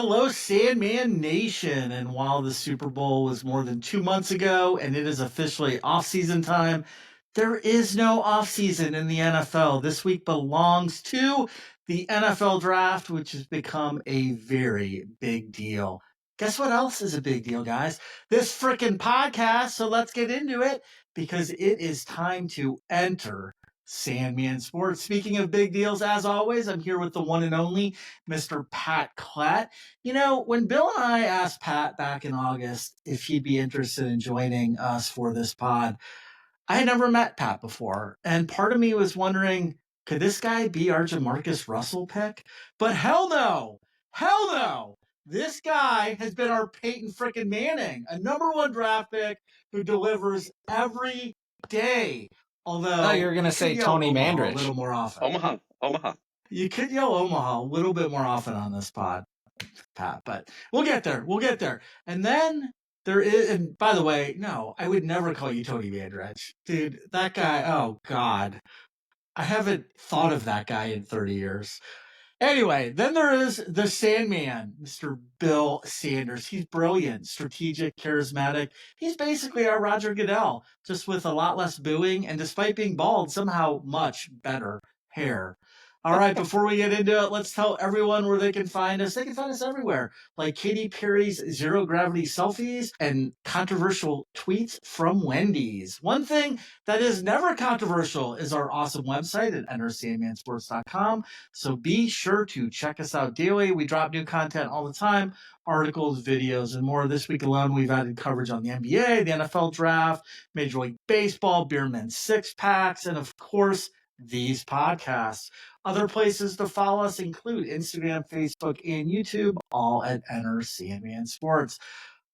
Hello, Sandman Nation. And while the Super Bowl was more than 2 months ago and it is officially off-season time, there is no off-season in the NFL. This week belongs to the NFL draft, which has become a very big deal. Guess what else is a big deal, guys? This frickin' podcast. So let's get into it because it is time to enter Sandman Sports. Speaking of big deals, as always, I'm here with the one and only Mr. Pat Klatt. You know, when Bill and I asked Pat back in August if he'd be interested in joining us for this pod, I had never met Pat before. And part of me was wondering, could this guy be our Jamarcus Russell pick? But hell no! Hell no! This guy has been our Peyton frickin' Manning, a #1 draft pick who delivers every day. Although, you're going to say Tony Mandrich. A little more often. Omaha. You could yell Omaha a little bit more often on this pod, Pat, but we'll get there. And then there is, and by the way, no, I would never call you Tony Mandrich. Dude, that guy, oh God. I haven't thought of that guy in 30 years. Anyway, then there is the Sandman, Mr. Bill Sanders. He's brilliant, strategic, charismatic. He's basically our Roger Goodell, just with a lot less booing and despite being bald, somehow much better hair. All right, before we get into it, let's tell everyone where they can find us. They can find us everywhere, like Katy Perry's Zero Gravity selfies and controversial tweets from Wendy's. One thing that is never controversial is our awesome website at entersandmansports.com. So be sure to check us out daily. We drop new content all the time, articles, videos, and more. This week alone, we've added coverage on the NBA, the NFL draft, Major League Baseball, Beerman Six Packs, and of course, these podcasts. Other places to follow us include Instagram, Facebook, and YouTube, all at Enter Sandman Sports.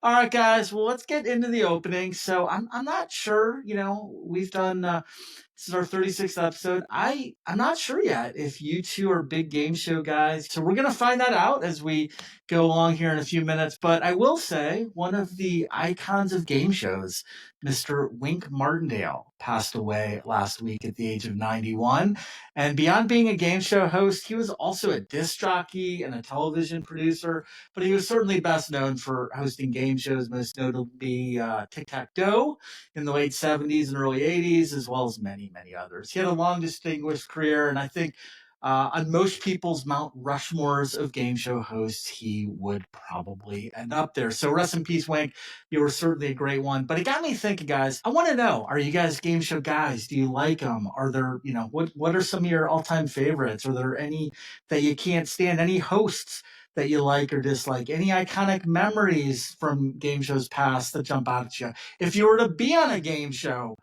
All right, guys. Well, let's get into the opening. So I'm not sure. You know, we've done. This is our 36th episode. I'm not sure yet if you two are big game show guys. So we're gonna find that out as we go along here in a few minutes. But I will say one of the icons of game shows, Mr. Wink Martindale, passed away last week at the age of 91. And beyond being a game show host, he was also a disc jockey and a television producer. But he was certainly best known for hosting game shows, most notably Tic-Tac-Toe in the late 70s and early 80s, as well as many others. He had a long, distinguished career, and I think on most people's Mount Rushmores of game show hosts, he would probably end up there. So rest in peace, Wink. You were certainly a great one. But it got me thinking, guys. I want to know, are you guys game show guys? Do you like them? Are there, what are some of your all-time favorites? Are there any that you can't stand? Any hosts that you like or dislike? Any iconic memories from game shows past that jump out at you? If you were to be on a game show,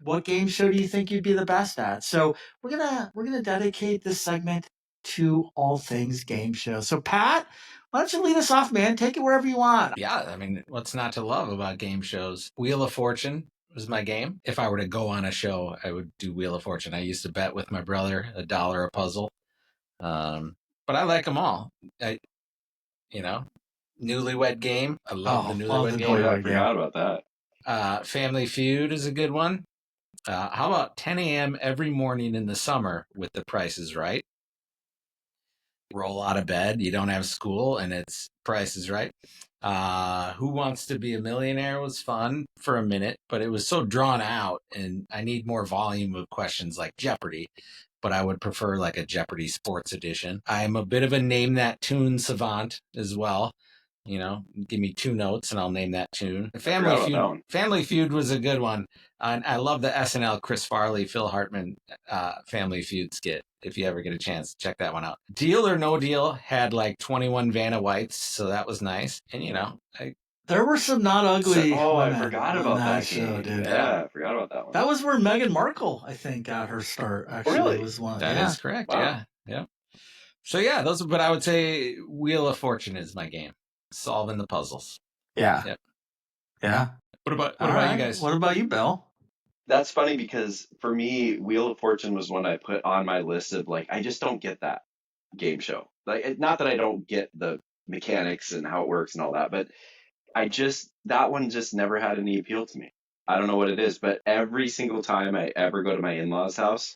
what game show do you think you'd be the best at? So we're gonna dedicate this segment to all things game show. So Pat, why don't you lead us off, man? Take it wherever you want. Yeah, I mean, what's not to love about game shows? Wheel of Fortune was my game. If I were to go on a show, I would do Wheel of Fortune. I used to bet with my brother $1 a puzzle. But I like them all. Newlywed Game. I love the Newlywed Game. Yeah, I forgot about that. Family Feud is a good one. How about 10 a.m. every morning in the summer with The Price is Right? Roll out of bed, you don't have school, and it's Price is Right. Who Wants to Be a Millionaire was fun for a minute, but it was so drawn out, and I need more volume of questions like Jeopardy, but I would prefer like a Jeopardy Sports Edition. I'm a bit of a Name That Tune savant as well. Give me 2 notes and I'll name that tune. Family Feud was a good one. And I love the SNL Chris Farley, Phil Hartman Family Feud skit. If you ever get a chance, check that one out. Deal or No Deal had like 21 Vanna Whites, so that was nice. And there were some not ugly. I forgot about that show, dude. Yeah, I forgot about that one. That was where Meghan Markle, I think, got her start. Actually, really? Was one. That is correct. Wow. Yeah. So yeah, but I would say Wheel of Fortune is my game. Solving the puzzles. Yeah. Yep. Yeah. What about you guys? What about you, Bill? That's funny because for me, Wheel of Fortune was one I put on my list of I just don't get that game show. Not that I don't get the mechanics and how it works and all that, but that one just never had any appeal to me. I don't know what it is, but every single time I ever go to my in-laws' house,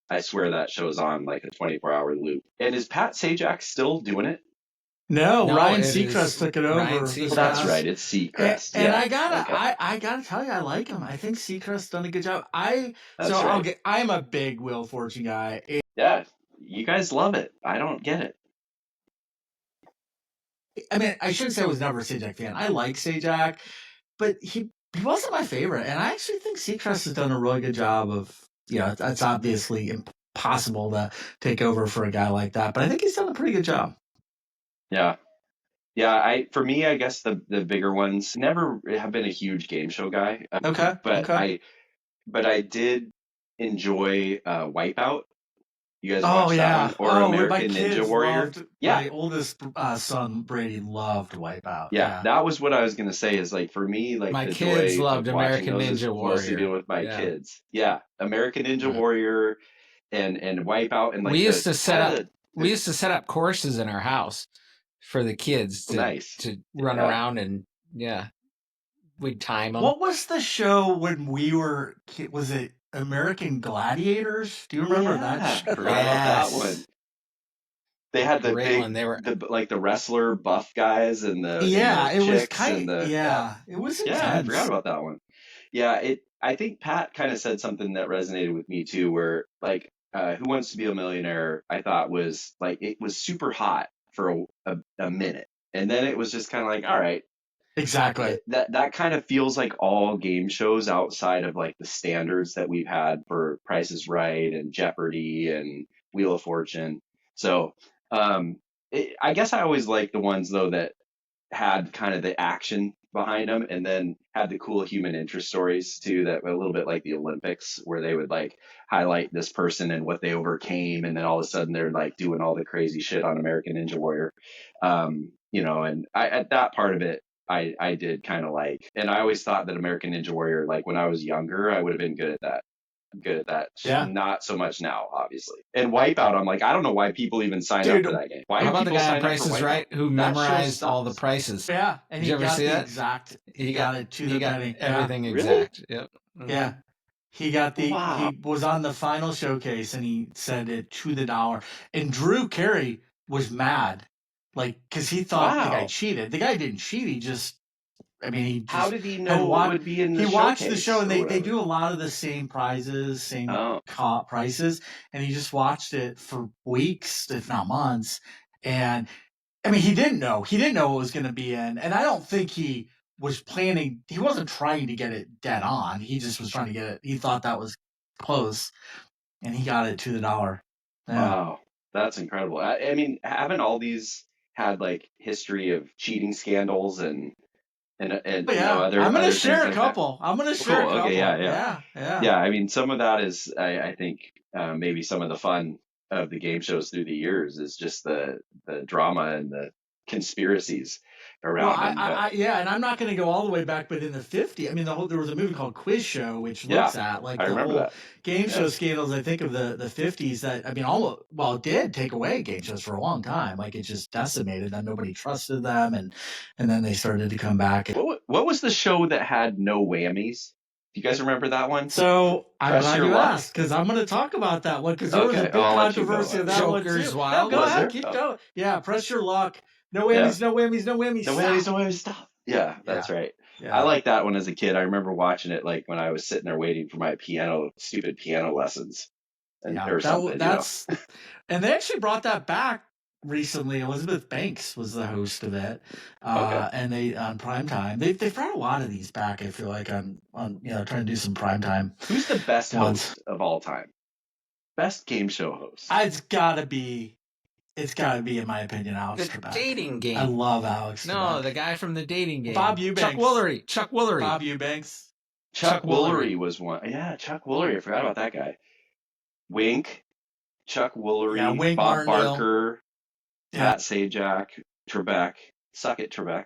I swear that show's on like a 24-hour loop. And is Pat Sajak still doing it? No, Ryan it Seacrest is took it Ryan over. Seacrest. Well, that's right. It's Seacrest. And Yeah. I gotta, Okay. I gotta tell you, I like him. I think Seacrest done a good job. That's right. I'm a big Wheel of Fortune guy. Yeah. You guys love it. I don't get it. I mean, I shouldn't say I was never a Sajak fan. I like Sajak, but he wasn't my favorite. And I actually think Seacrest has done a really good job of, it's obviously impossible to take over for a guy like that, but I think he's done a pretty good job. Yeah. Yeah, for me, I guess the bigger ones never have been a huge game show guy. Okay. But Okay. I did enjoy Wipeout. You guys Oh watched that yeah. one? Or My American Ninja kids Warrior? loved. Yeah. My oldest son Brady loved Wipeout. Yeah, Yeah. that was what I was gonna say. Is like for me, like My the kids joy loved of watching American those is Ninja mostly Warrior. dealing with my Yeah. kids. Yeah, American Ninja Yeah. Warrior and Wipeout and like we used to set up courses in our house for the kids to run around, and we'd time them. What was the show when we were? Was it American Gladiators? Do you remember that show? Forgot about that one. They had the Great big, one. They were the wrestler buff guys and the it was kind of it was intense. I forgot about that one. Yeah, I think Pat kind of said something that resonated with me too, where like Who Wants to Be a Millionaire, I thought was like it was super hot for a minute, and then it was just kind of like, all right. Exactly. That kind of feels like all game shows outside of like the standards that we've had for Price is Right and Jeopardy and Wheel of Fortune. So I guess I always like the ones though that had kind of the action behind them and then had the cool human interest stories too, that were a little bit like the Olympics, where they would like highlight this person and what they overcame, and then all of a sudden they're like doing all the crazy shit on American Ninja Warrior. And at that part of it, I did kind of like, and I always thought that American Ninja Warrior, like when I was younger, I would have been good at that. Yeah. Not so much now, obviously. And Wipeout, I'm like, I don't know why people even sign up for that game. Why How do about the people guy sign on Price is Right who memorized all the prices? Yeah, and Did he you ever got see the that? exact. He got it to the penny. Everything Yeah. exact. Really? Yep. Mm-hmm. Yeah. He got Wow. he was on the final showcase and he said it to the dollar. And Drew Carey was mad, like, because he thought the guy cheated. The guy didn't cheat. He just, how did he know what would be in the He watched the show, and they whatever? do a lot of the same prizes, same prices, and he just watched it for weeks, if not months. And he didn't know. He didn't know what was going to be in, and I don't think he was planning. He wasn't trying to get it dead on. He just was trying to get it. He thought that was close, and he got it to the dollar. Yeah. Wow, that's incredible. I mean, haven't all these had like history of cheating scandals and other? I'm going to share a like couple. I'm going to share a couple. Okay, yeah. Yeah, I mean, some of that is, I think, maybe some of the fun of the game shows through the years is just the drama and the conspiracies around them. And I'm not going to go all the way back, but in the 50s, there was a movie called Quiz Show, which looks at like the whole game show scandals. I think of the 50s that it did take away game shows for a long time. Like it just decimated them. Nobody trusted them, and then they started to come back. What was the show that had no whammies? Do you guys remember that one? So I'm glad you asked, because I'm going to talk about that one, because there was a big controversy of that one too. Wild. No, go ahead, keep going. Yeah, Press Your Luck. No whammies, no whammies, no whammies. No whammies, no whammies, stop. Yeah, that's right. Yeah. I liked that one as a kid. I remember watching it like when I was sitting there waiting for my stupid piano lessons. And they actually brought that back recently. Elizabeth Banks was the host of it, and they on primetime. They've brought a lot of these back. I feel like on trying to do some primetime. Who's the best host of all time? Best game show host? It's got to be, in my opinion, Alex Trebek. Dating Game. I love Alex Trebek. No, the guy from the Dating Game. Bob Eubanks. Chuck Woolery. Bob Eubanks. Chuck Woolery was one. Yeah, Chuck Woolery. I forgot about that guy. Wink, Chuck Woolery, Wink Bob Martindale. Barker, Pat Sajak, Trebek. Suck it, Trebek.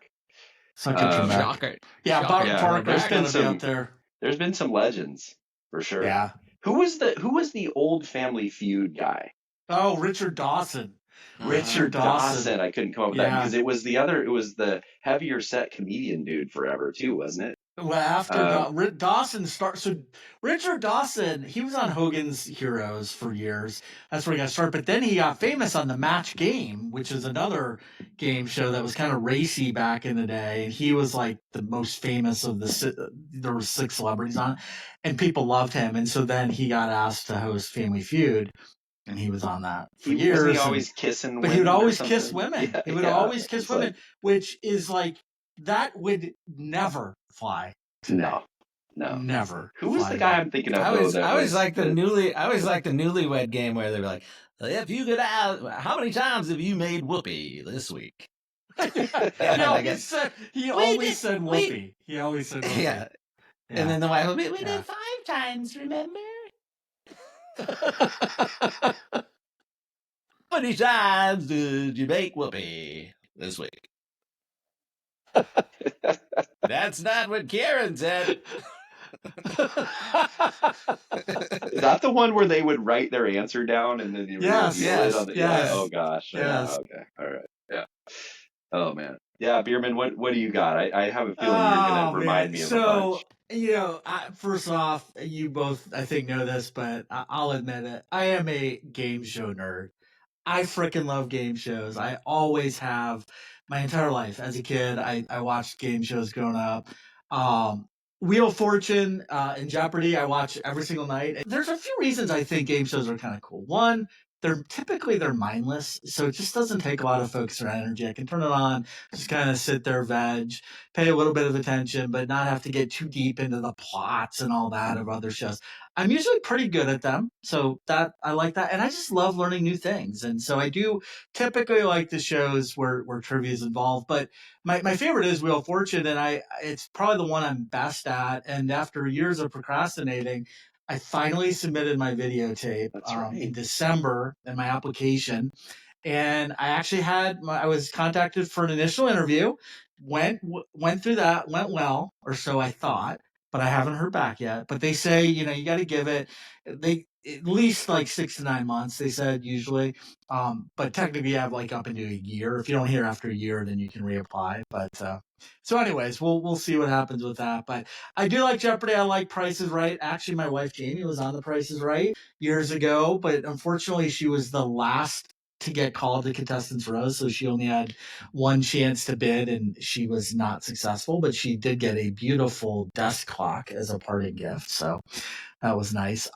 Suck it, Trebek. Shocker. Yeah, Bob Barker's going to be up there. There's been some legends, for sure. Yeah. Who was the old Family Feud guy? Oh, Richard Dawson. Richard Dawson. I couldn't come up with that because it was the heavier set comedian dude forever too, wasn't it? Well, after Dawson started, so Richard Dawson, he was on Hogan's Heroes for years. That's where he got started. But then he got famous on the Match Game, which is another game show that was kind of racy back in the day. And he was like the most famous of there were 6 celebrities on it, and people loved him. And so then he got asked to host Family Feud, and he was on that for years. Wasn't he always kissing women? But he would always kiss women. Yeah, he would always kiss women, which is like, that would never fly today. No. Never. Who was the guy I'm thinking of? I always like the newlywed game where they're like, if you could ask, how many times have you made whoopee this week? He always said whoopee. He always said whoopee. Yeah. And then the wife will be, we did 5 times, remember? How many times did you make whoopee this week? That's not what Karen said. Is that the one where they would write their answer down and then Yes. Oh gosh. Yes. Yeah, okay. All right. Yeah. Oh man. Yeah, Bierman, what do you got? I have a feeling you're gonna remind me of a bunch. First off, you both I think know this, but I'll admit it. I am a game show nerd. I freaking love game shows. I always have my entire life. As a kid, I watched game shows growing up. Wheel of Fortune and Jeopardy, I watch every single night. There's a few reasons I think game shows are kind of cool. One, they're mindless, so it just doesn't take a lot of focus or energy. I can turn it on, just kind of sit there, veg, pay a little bit of attention, but not have to get too deep into the plots and all that of other shows. I'm usually pretty good at them, so that I like that, and I just love learning new things. And so I do typically like the shows where trivia is involved. But my favorite is Wheel of Fortune, and it's probably the one I'm best at. And after years of procrastinating, I finally submitted my videotape in December in my application, and I actually I was contacted for an initial interview. Went through that, went well, or so I thought, but I haven't heard back yet. But they say, you got to give it at least like 6 to 9 months. They said usually, but technically you have like up into a year. If you don't hear after a year, then you can reapply. But so, anyways, we'll see what happens with that. But I do like Jeopardy. I like Price is Right. Actually, my wife Jamie was on The Price is Right years ago, but unfortunately, she was the last to get called to Contestants Row, so she only had one chance to bid, and she was not successful, but she did get a beautiful desk clock as a parting gift, so that was nice.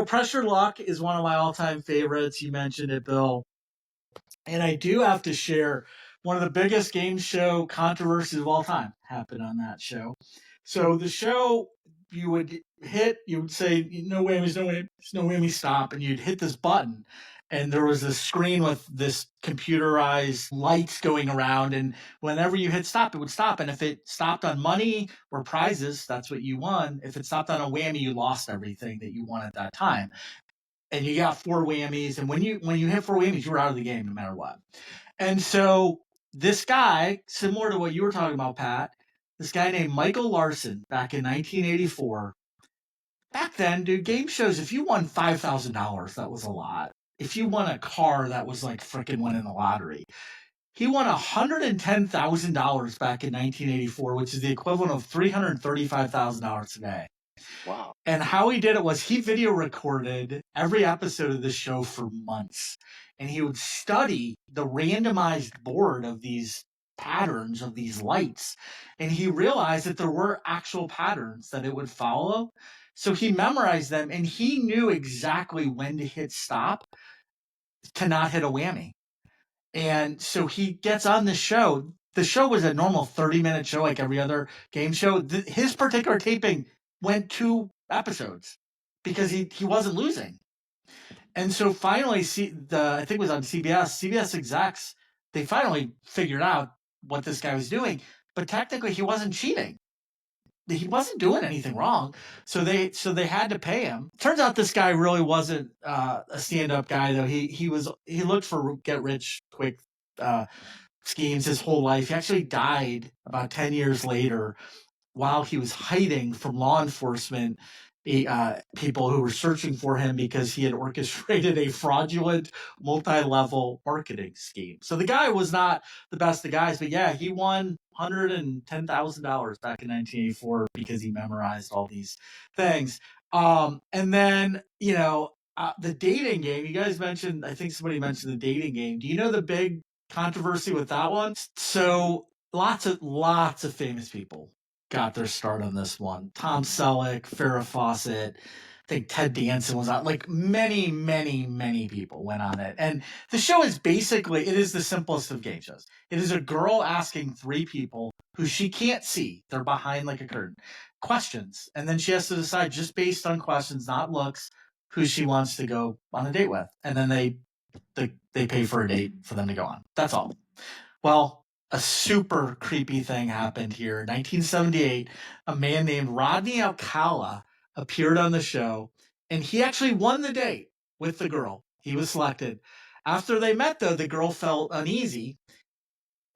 Pressure Luck is one of my all-time favorites. You mentioned it, Bill, and I do have to share one of the biggest game show controversies of all time happened on that show. So the show, you would say, no whammies, no whammies, stop, and you'd hit this button. And there was a screen with this computerized lights going around. And whenever you hit stop, it would stop. And if it stopped on money or prizes, that's what you won. If it stopped on a whammy, you lost everything that you won at that time. And you got 4 whammies. And when you hit 4 whammies, you were out of the game no matter what. And so this guy, similar to what you were talking about, Pat, this guy named Michael Larson back in 1984. Back then, dude, game shows, if you won $5,000, that was a lot. If you won a car, that was like freaking winning the lottery. He won $110,000 back in 1984, which is the equivalent of $335,000 today. Wow. And how he did it was he video recorded every episode of the show for months. And he would study the randomized board of these patterns of these lights. And he realized that there were actual patterns that it would follow. So he memorized them, and he knew exactly when to hit stop to not hit a whammy. And so he gets on the show. The show was a normal 30-minute show like every other game show. His particular taping went 2 episodes because he wasn't losing. And so finally, I think it was on CBS execs, they finally figured out what this guy was doing. But technically, he wasn't cheating. He wasn't doing anything wrong. So they had to pay him. Turns out this guy really wasn't a stand-up guy, though. He looked for get-rich-quick schemes his whole life. He actually died about 10 years later while he was hiding from law enforcement people who were searching for him because he had orchestrated a fraudulent multi-level marketing scheme. So the guy was not the best of guys, but yeah, he won $110,000 back in 1984 because he memorized all these things. And then, the dating game, you guys mentioned, I think somebody mentioned the dating game. Do you know the big controversy with that one? So lots of famous people got their start on this one. Tom Selleck, Farrah Fawcett, I think Ted Danson was on. Like many, many, many people went on it. And the show is basically, it is the simplest of game shows. It is a girl asking three people who she can't see, they're behind like a curtain, questions. And then she has to decide just based on questions, not looks, who she wants to go on a date with. And then they pay for a date for them to go on. That's all. Well, a super creepy thing happened here. In 1978, a man named Rodney Alcala appeared on the show, and he actually won the date with the girl. He was selected. After they met, though, the girl felt uneasy,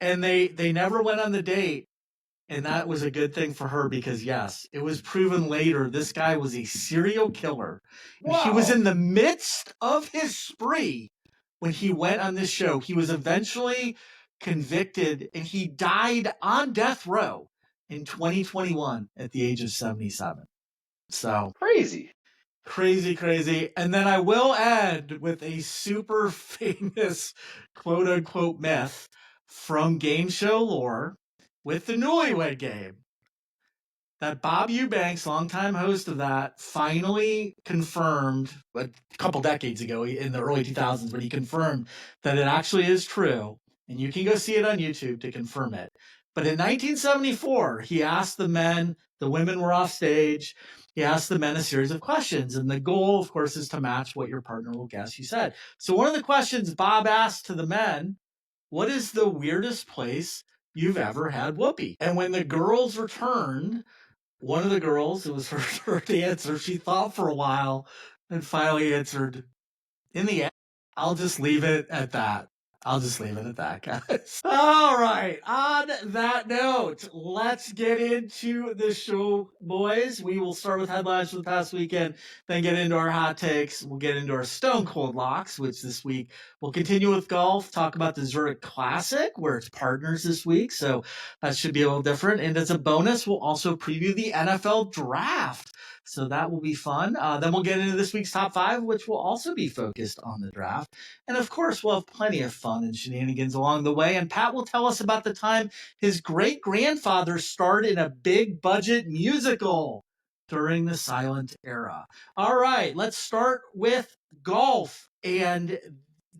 and they never went on the date. And that was a good thing for her because, yes, it was proven later this guy was a serial killer. Wow. He was in the midst of his spree when he went on this show. He was eventually convicted, and he died on death row in 2021 at the age of 77. So Crazy. And then I will end with a super famous quote-unquote myth from game show lore with the Newlywed Game that Bob Eubanks, longtime host of that, finally confirmed a couple decades ago in the early 2000s, but he confirmed that it actually is true. And you can go see it on YouTube to confirm it. But in 1974, he asked the men, the women were off stage. He asked the men a series of questions. And the goal, of course, is to match what your partner will guess, he said. So one of the questions Bob asked to the men, what is the weirdest place you've ever had whoopee? And when the girls returned, one of the girls, it was her answer, she thought for a while and finally answered, in the end, I'll just leave it at that. Guys. All right. On that note, let's get into the show, boys. We will start with headlines for the past weekend, then get into our hot takes. We'll get into our stone cold locks, which this week we'll continue with golf, talk about the Zurich Classic, where it's partners this week. So that should be a little different. And as a bonus, we'll also preview the NFL draft. So that will be fun. Then we'll get into this week's top five, which will also be focused on the draft. And of course, we'll have plenty of fun and shenanigans along the way. And Pat will tell us about the time his great-grandfather starred in a big-budget musical during the silent era. All right, let's start with golf. And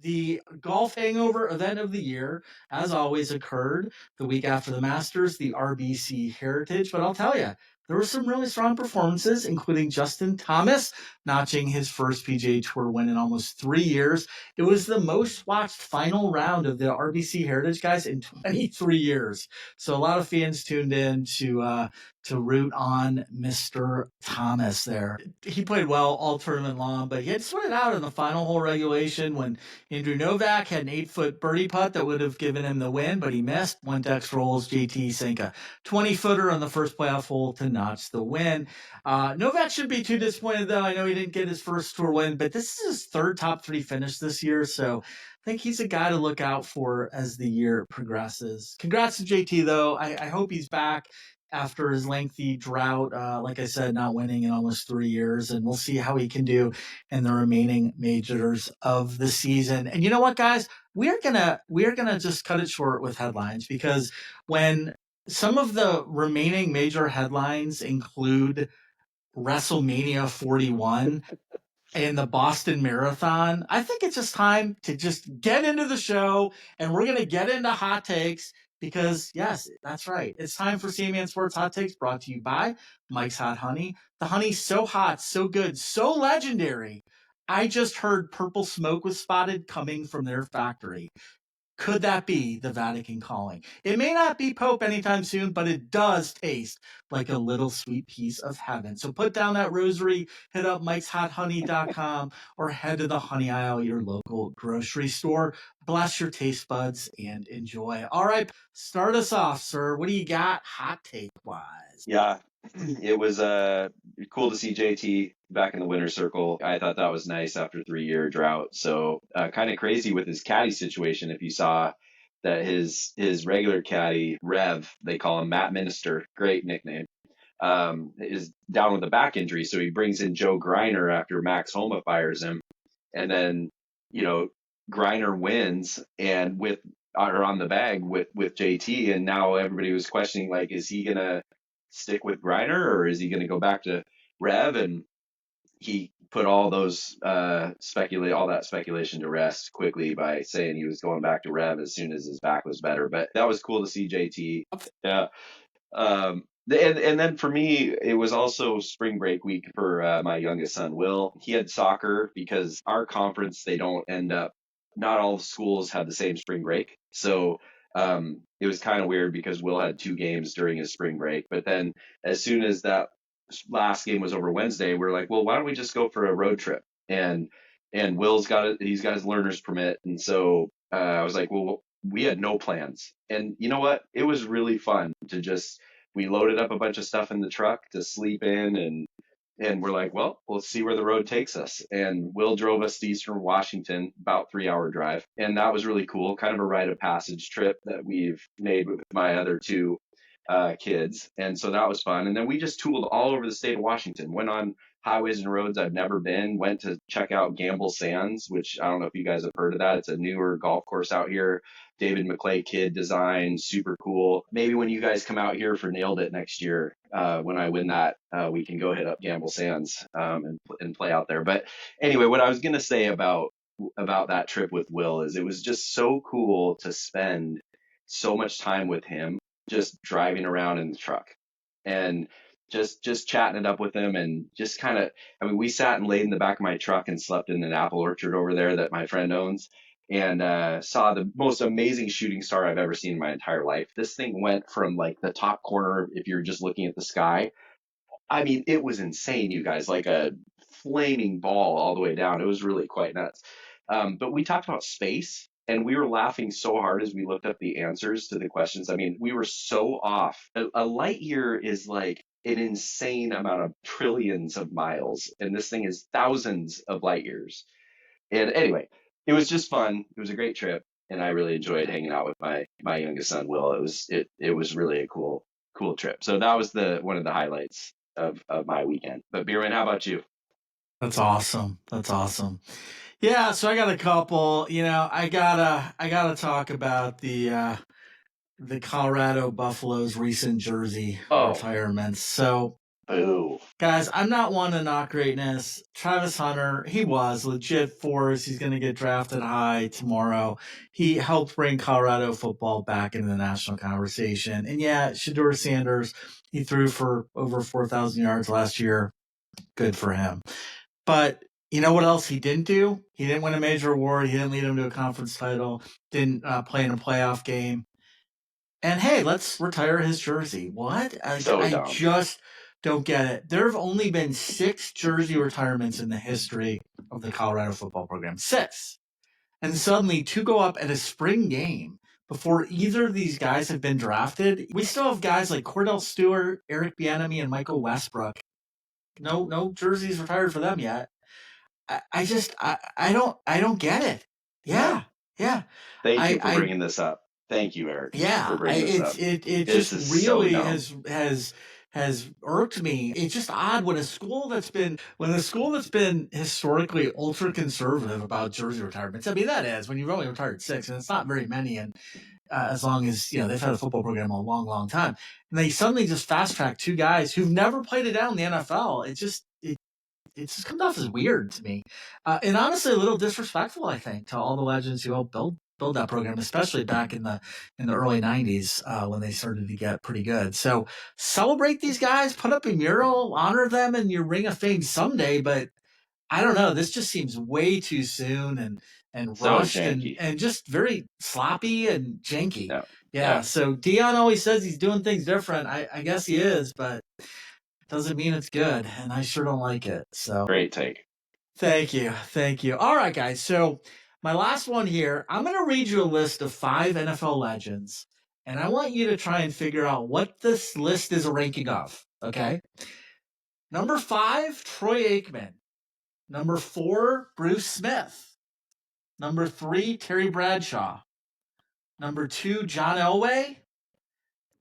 the golf hangover event of the year, as always, occurred the week after the Masters, the RBC Heritage. But I'll tell you, there were some really strong performances, including Justin Thomas notching his first PGA Tour win in almost 3 years. It was the most watched final round of the RBC Heritage, guys, in 23 years. So a lot of fans tuned in to root on Mr. Thomas there. He played well all tournament long, but he had sweated out in the final hole regulation when Andrew Novak had an 8-foot birdie putt that would have given him the win, but he missed. One Dex rolls, JT sank a 20-footer on the first playoff hole to notch the win. Novak shouldn't be too disappointed, though. I know he didn't get his first tour win, but this is his third top three finish this year, so I think he's a guy to look out for as the year progresses. Congrats to JT, though. I hope he's back after his lengthy drought, like I said, not winning in almost 3 years, and we'll see how he can do in the remaining majors of the season. And you know what, guys? We're gonna just cut it short with headlines, because when some of the remaining major headlines include WrestleMania 41 and the Boston Marathon, I think it's just time to just get into the show, and we're gonna get into hot takes. Because, yes, that's right. It's time for CMAN Sports Hot Takes, brought to you by Mike's Hot Honey. The honey's so hot, so good, so legendary. I just heard purple smoke was spotted coming from their factory. Could that be the Vatican calling? It may not be Pope anytime soon, but it does taste like a little sweet piece of heaven. So put down that rosary, hit up mikeshothoney.com, or head to the honey aisle at your local grocery store. Bless your taste buds and enjoy. All right, start us off, sir. What do you got hot take-wise? Yeah, it was cool to see JT back in the winner's circle. I thought that was nice after 3-year drought. So kind of crazy with his caddy situation. If you saw that his regular caddy, Rev, they call him Matt Minister, great nickname, is down with a back injury. So he brings in Joe Griner after Max Homa fires him. And then, Griner wins and are on the bag with JT. And now everybody was questioning, like, is he going to stick with Griner or is he going to go back to Rev? And he put all those all that speculation to rest quickly by saying he was going back to Rev as soon as his back was better. But that was cool to see JT. Yeah. And then for me, it was also spring break week for my youngest son, Will. He had soccer because our conference, not all schools had the same spring break. So it was kind of weird because Will had 2 games during his spring break. But then as soon as that last game was over Wednesday, we're like, well, why don't we just go for a road trip? And Will's he's got his learner's permit. And so I was like, well, we had no plans. And you know what? It was really fun to we loaded up a bunch of stuff in the truck to sleep in, and we're like, well, we'll see where the road takes us. And Will drove us to Eastern Washington, about 3-hour drive. And that was really cool, kind of a rite of passage trip that we've made with my other 2 kids. And so that was fun. And then we just tooled all over the state of Washington, went on highways and roads I've never been, went to check out Gamble Sands, which I don't know if you guys have heard of that. It's a newer golf course out here. David McClay kid design, super cool. Maybe when you guys come out here for Nailed It next year, when I win that, we can go hit up Gamble Sands and play out there. But anyway, what I was going to say about that trip with Will is it was just so cool to spend so much time with him, just driving around in the truck and just chatting it up with him, and just kind of, we sat and laid in the back of my truck and slept in an apple orchard over there that my friend owns, and saw the most amazing shooting star I've ever seen in my entire life. This thing went from like the top corner, if you're just looking at the sky. It was insane, you guys, like a flaming ball all the way down. It was really quite nuts. But we talked about space, and we were laughing so hard as we looked up the answers to the questions. We were so off. A light year is like an insane amount of trillions of miles, and this thing is thousands of light years. And anyway, it was just fun. It was a great trip, and I really enjoyed hanging out with my youngest son, Will. It was really a cool trip. So that was one of the highlights of my weekend. But Bierman, how about you? That's awesome. Yeah, so I got a couple. I gotta talk about the Colorado Buffaloes recent jersey retirements. So, guys, I'm not one to knock greatness. Travis Hunter, he was legit force. He's going to get drafted high tomorrow. He helped bring Colorado football back into the national conversation. And yeah, Shedeur Sanders, he threw for over 4,000 yards last year. Good for him. But you know what else he didn't do? He didn't win a major award. He didn't lead him to a conference title. Didn't play in a playoff game. And hey, let's retire his jersey. What? I just don't get it. There have only been 6 jersey retirements in the history of the Colorado football program. 6. And suddenly 2 go up at a spring game before either of these guys have been drafted. We still have guys like Cordell Stewart, Eric Bieniemy, and Michael Westbrook. No jerseys retired for them yet. I don't get it. Yeah. Thank you for bringing this up. Thank you, Eric. Yeah, it just really has irked me. It's just odd when a school that's been historically ultra conservative about jersey retirements. That is when you've only retired 6, and it's not very many, and as long as they've had a football program a long time, and they suddenly just fast track 2 guys who've never played it down in the NFL. It just comes off as weird to me, and honestly a little disrespectful, I think, to all the legends who helped build that program, especially back in the early 90s when they started to get pretty good. So celebrate these guys, put up a mural, honor them in your Ring of Fame someday. But I don't know, this just seems way too soon and rushed and just very sloppy and janky. Yeah. So Dion always says he's doing things different. I guess he is, but doesn't mean it's good, and I sure don't like it. So great take. Thank you. All right, guys. So my last one here, I'm going to read you a list of 5 NFL legends, and I want you to try and figure out what this list is a ranking of, okay? Number 5, Troy Aikman. Number 4, Bruce Smith. Number 3, Terry Bradshaw. number 2, John Elway,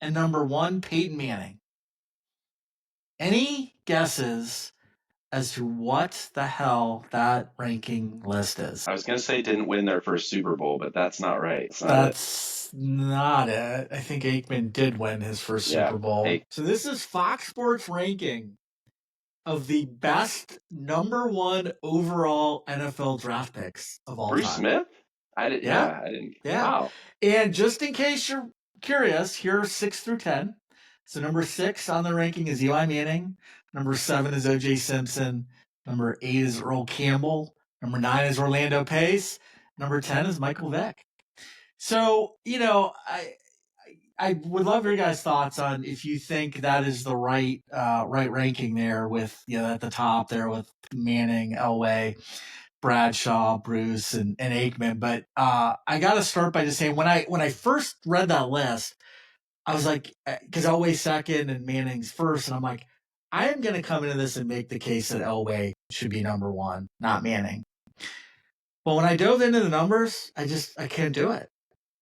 and number 1, Peyton Manning. Any guesses as to what the hell that ranking list is? I was going to say didn't win their first Super Bowl, but that's not right. It's not That's not it. I think Aikman did win his first Super Bowl. So this is Fox Sports ranking of the best number 1 overall NFL draft picks of all Bruce time. Smith? I didn't. Yeah. Wow. And just in case you're curious, here are 6 through 10. So number 6 on the ranking is Eli Manning. Number 7 is O.J. Simpson. Number 8 is Earl Campbell. Number 9 is Orlando Pace. Number 10 is Michael Vick. So, I would love your guys' thoughts on if you think that is the right ranking there with, at the top there with Manning, Elway, Bradshaw, Bruce, and Aikman. But I got to start by just saying when I first read that list, I was like, because Elway's second and Manning's first, and I'm like, I am going to come into this and make the case that Elway should be number 1, not Manning. But when I dove into the numbers, I can't do it.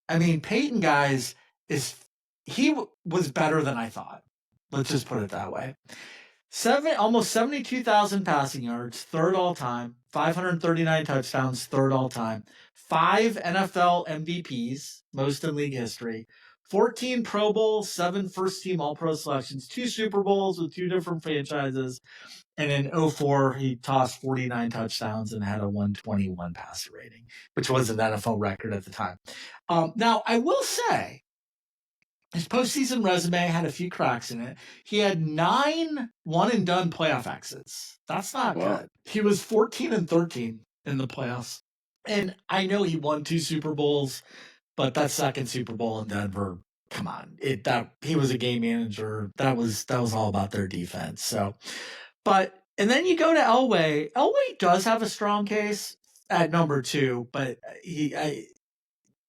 I mean, Peyton, guys, he was better than I thought. Let's just put it that way. Almost 72,000 passing yards, third all time. 539 touchdowns, third all time. 5 NFL MVPs, most in league history. 14 Pro Bowls, 7 first-team All-Pro selections, 2 Super Bowls with 2 different franchises. And in 2004, he tossed 49 touchdowns and had a 121 passer rating, which was an NFL record at the time. Now, I will say, his postseason resume had a few cracks in it. He had 9 one-and-done playoff exits. That's not good. He was 14-13 in the playoffs. And I know he won 2 Super Bowls, but that second Super Bowl in Denver, come on. He was a game manager. That was all about their defense. So, and then you go to Elway. Elway does have a strong case at number 2, but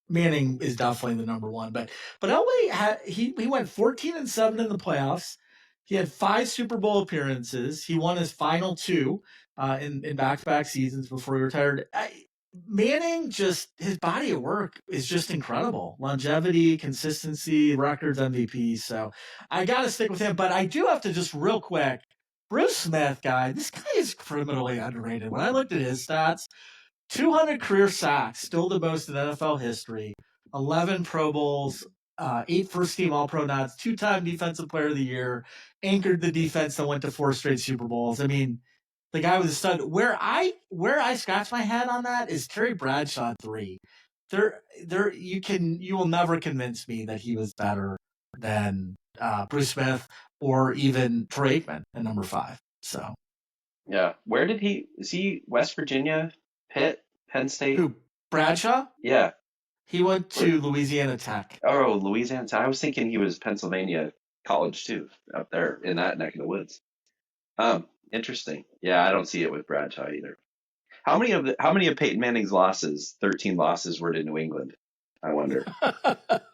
Manning is definitely the number 1. But Elway he went 14-7 in the playoffs. He had 5 Super Bowl appearances. He won his final 2 in back-to-back seasons before he retired. Manning, his body of work is just incredible. Longevity, consistency, records, MVP. So I got to stick with him. But I do have to just real quick, Bruce Smith, this guy is criminally underrated. When I looked at his stats, 200 career sacks, still the most in NFL history, 11 Pro Bowls, 8 first-team All-Pro nods, 2-time Defensive Player of the Year, anchored the defense that went to 4 straight Super Bowls. I mean, the guy was a stud. Where I scratch my head on that is Terry Bradshaw 3. You will never convince me that he was better than Bruce Smith or even Troy Aikman at number 5. So yeah, where did is he West Virginia, Pitt, Penn State? Who, Bradshaw? Yeah, he went to Louisiana Tech. Oh, Louisiana Tech. I was thinking he was Pennsylvania College too, up there in that neck of the woods. Interesting. Yeah, I don't see it with Bradshaw either. How many of Peyton Manning's losses, 13 losses, were to New England? I wonder.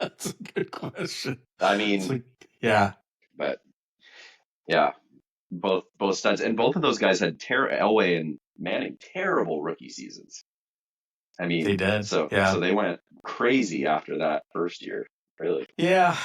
That's a good question. I mean, yeah. But yeah, both studs, and both of those guys had Elway and Manning terrible rookie seasons. I mean, they did. So they went crazy after that first year. Really? Yeah.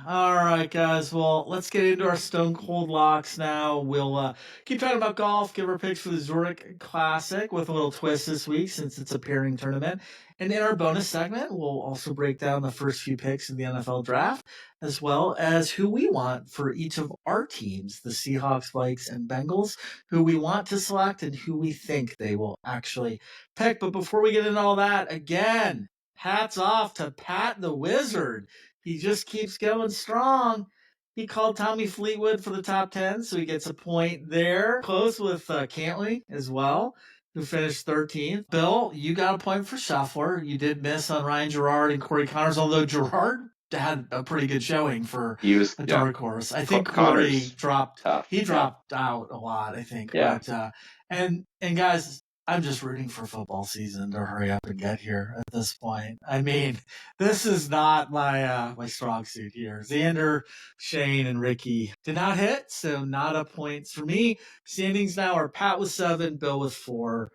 All right, guys. Well, let's get into our Stone Cold Locks now. We'll keep talking about golf, give our picks for the Zurich Classic with a little twist this week since it's a pairing tournament. And in our bonus segment, we'll also break down the first few picks in the NFL draft, as well as who we want for each of our teams, the Seahawks, Vikings, and Bengals, who we want to select and who we think they will actually pick. But before we get into all that, again, hats off to Pat the Wizard. He just keeps going strong. He called Tommy Fleetwood for the top 10, so he gets a point there. Close with Cantley as well, who finished 13th. Bill, you got a point for Shuffler. You did miss on Ryan Gerard and Corey Connors, although Gerard had a pretty good showing for a dark horse. I think Corey dropped out a lot, I think. Yeah. But, and guys, I'm just rooting for football season to hurry up and get here at this point. I mean, this is not my strong suit here. Xander, Shane, and Ricky did not hit, so not a points for me. Standings now are Pat with 7, Bill with 4,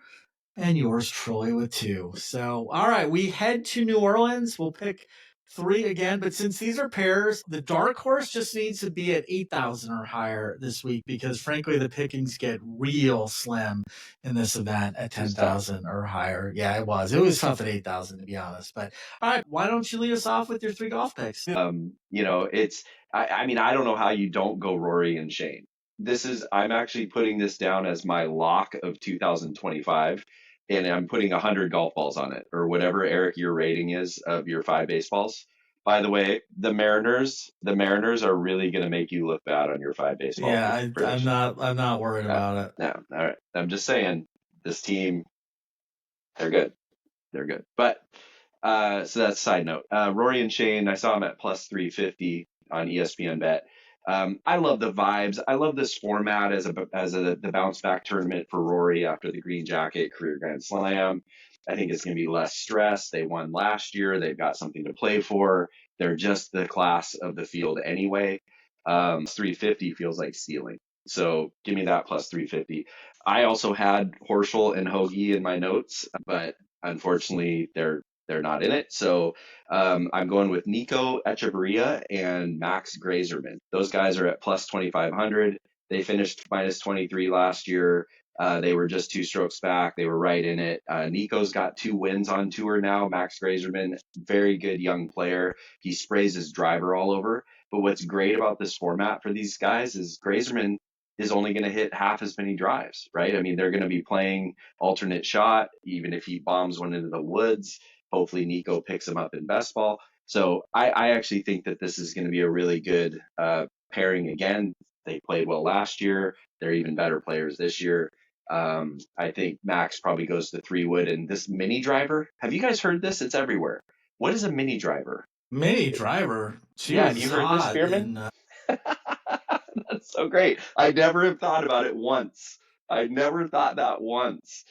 and yours truly with 2. So, all right, we head to New Orleans. We'll pick 3 again, but since these are pairs, the dark horse just needs to be at 8,000 or higher this week because, frankly, the pickings get real slim in this event at 10,000 or higher. Yeah, it was. It was tough at 8,000, to be honest. But all right, why don't you lead us off with your 3 golf picks? I mean, I don't know how you don't go Rory and Shane. I'm actually putting this down as my lock of 2025, and I'm putting 100 golf balls on it, or whatever, Eric, your rating is of your 5 baseballs. By the way, the Mariners are really going to make you look bad on your 5 baseball. Yeah, I'm not worried about it. No, all right. I'm just saying, this team, they're good. They're good. But so that's a side note. Rory and Shane, I saw him at plus 350 on ESPN Bet. I love the vibes. I love this format as the bounce back tournament for Rory after the Green Jacket career Grand Slam. I think it's going to be less stress. They won last year. They've got something to play for. They're just the class of the field anyway. 350 feels like stealing. So give me that plus 350. I also had Horschel and Hoagie in my notes, but unfortunately they're not in it. So I'm going with Nico Echeverria and Max Grazerman. Those guys are at plus 2,500. They finished minus 23 last year. They were just 2 strokes back. They were right in it. Nico's got 2 wins on tour now. Max Grazerman, very good young player. He sprays his driver all over. But what's great about this format for these guys is Grazerman is only going to hit half as many drives, right? I mean, they're going to be playing alternate shot, even if he bombs one into the woods. Hopefully Nico picks him up in best ball. So I actually think that this is going to be a really good pairing again. They played well last year. They're even better players this year. I think Max probably goes to 3-wood. And this mini driver, have you guys heard this? It's everywhere. What is a mini driver? Mini driver? Yeah, have you heard this, Spearman? That's so great. I never have thought about it once. I never thought that once.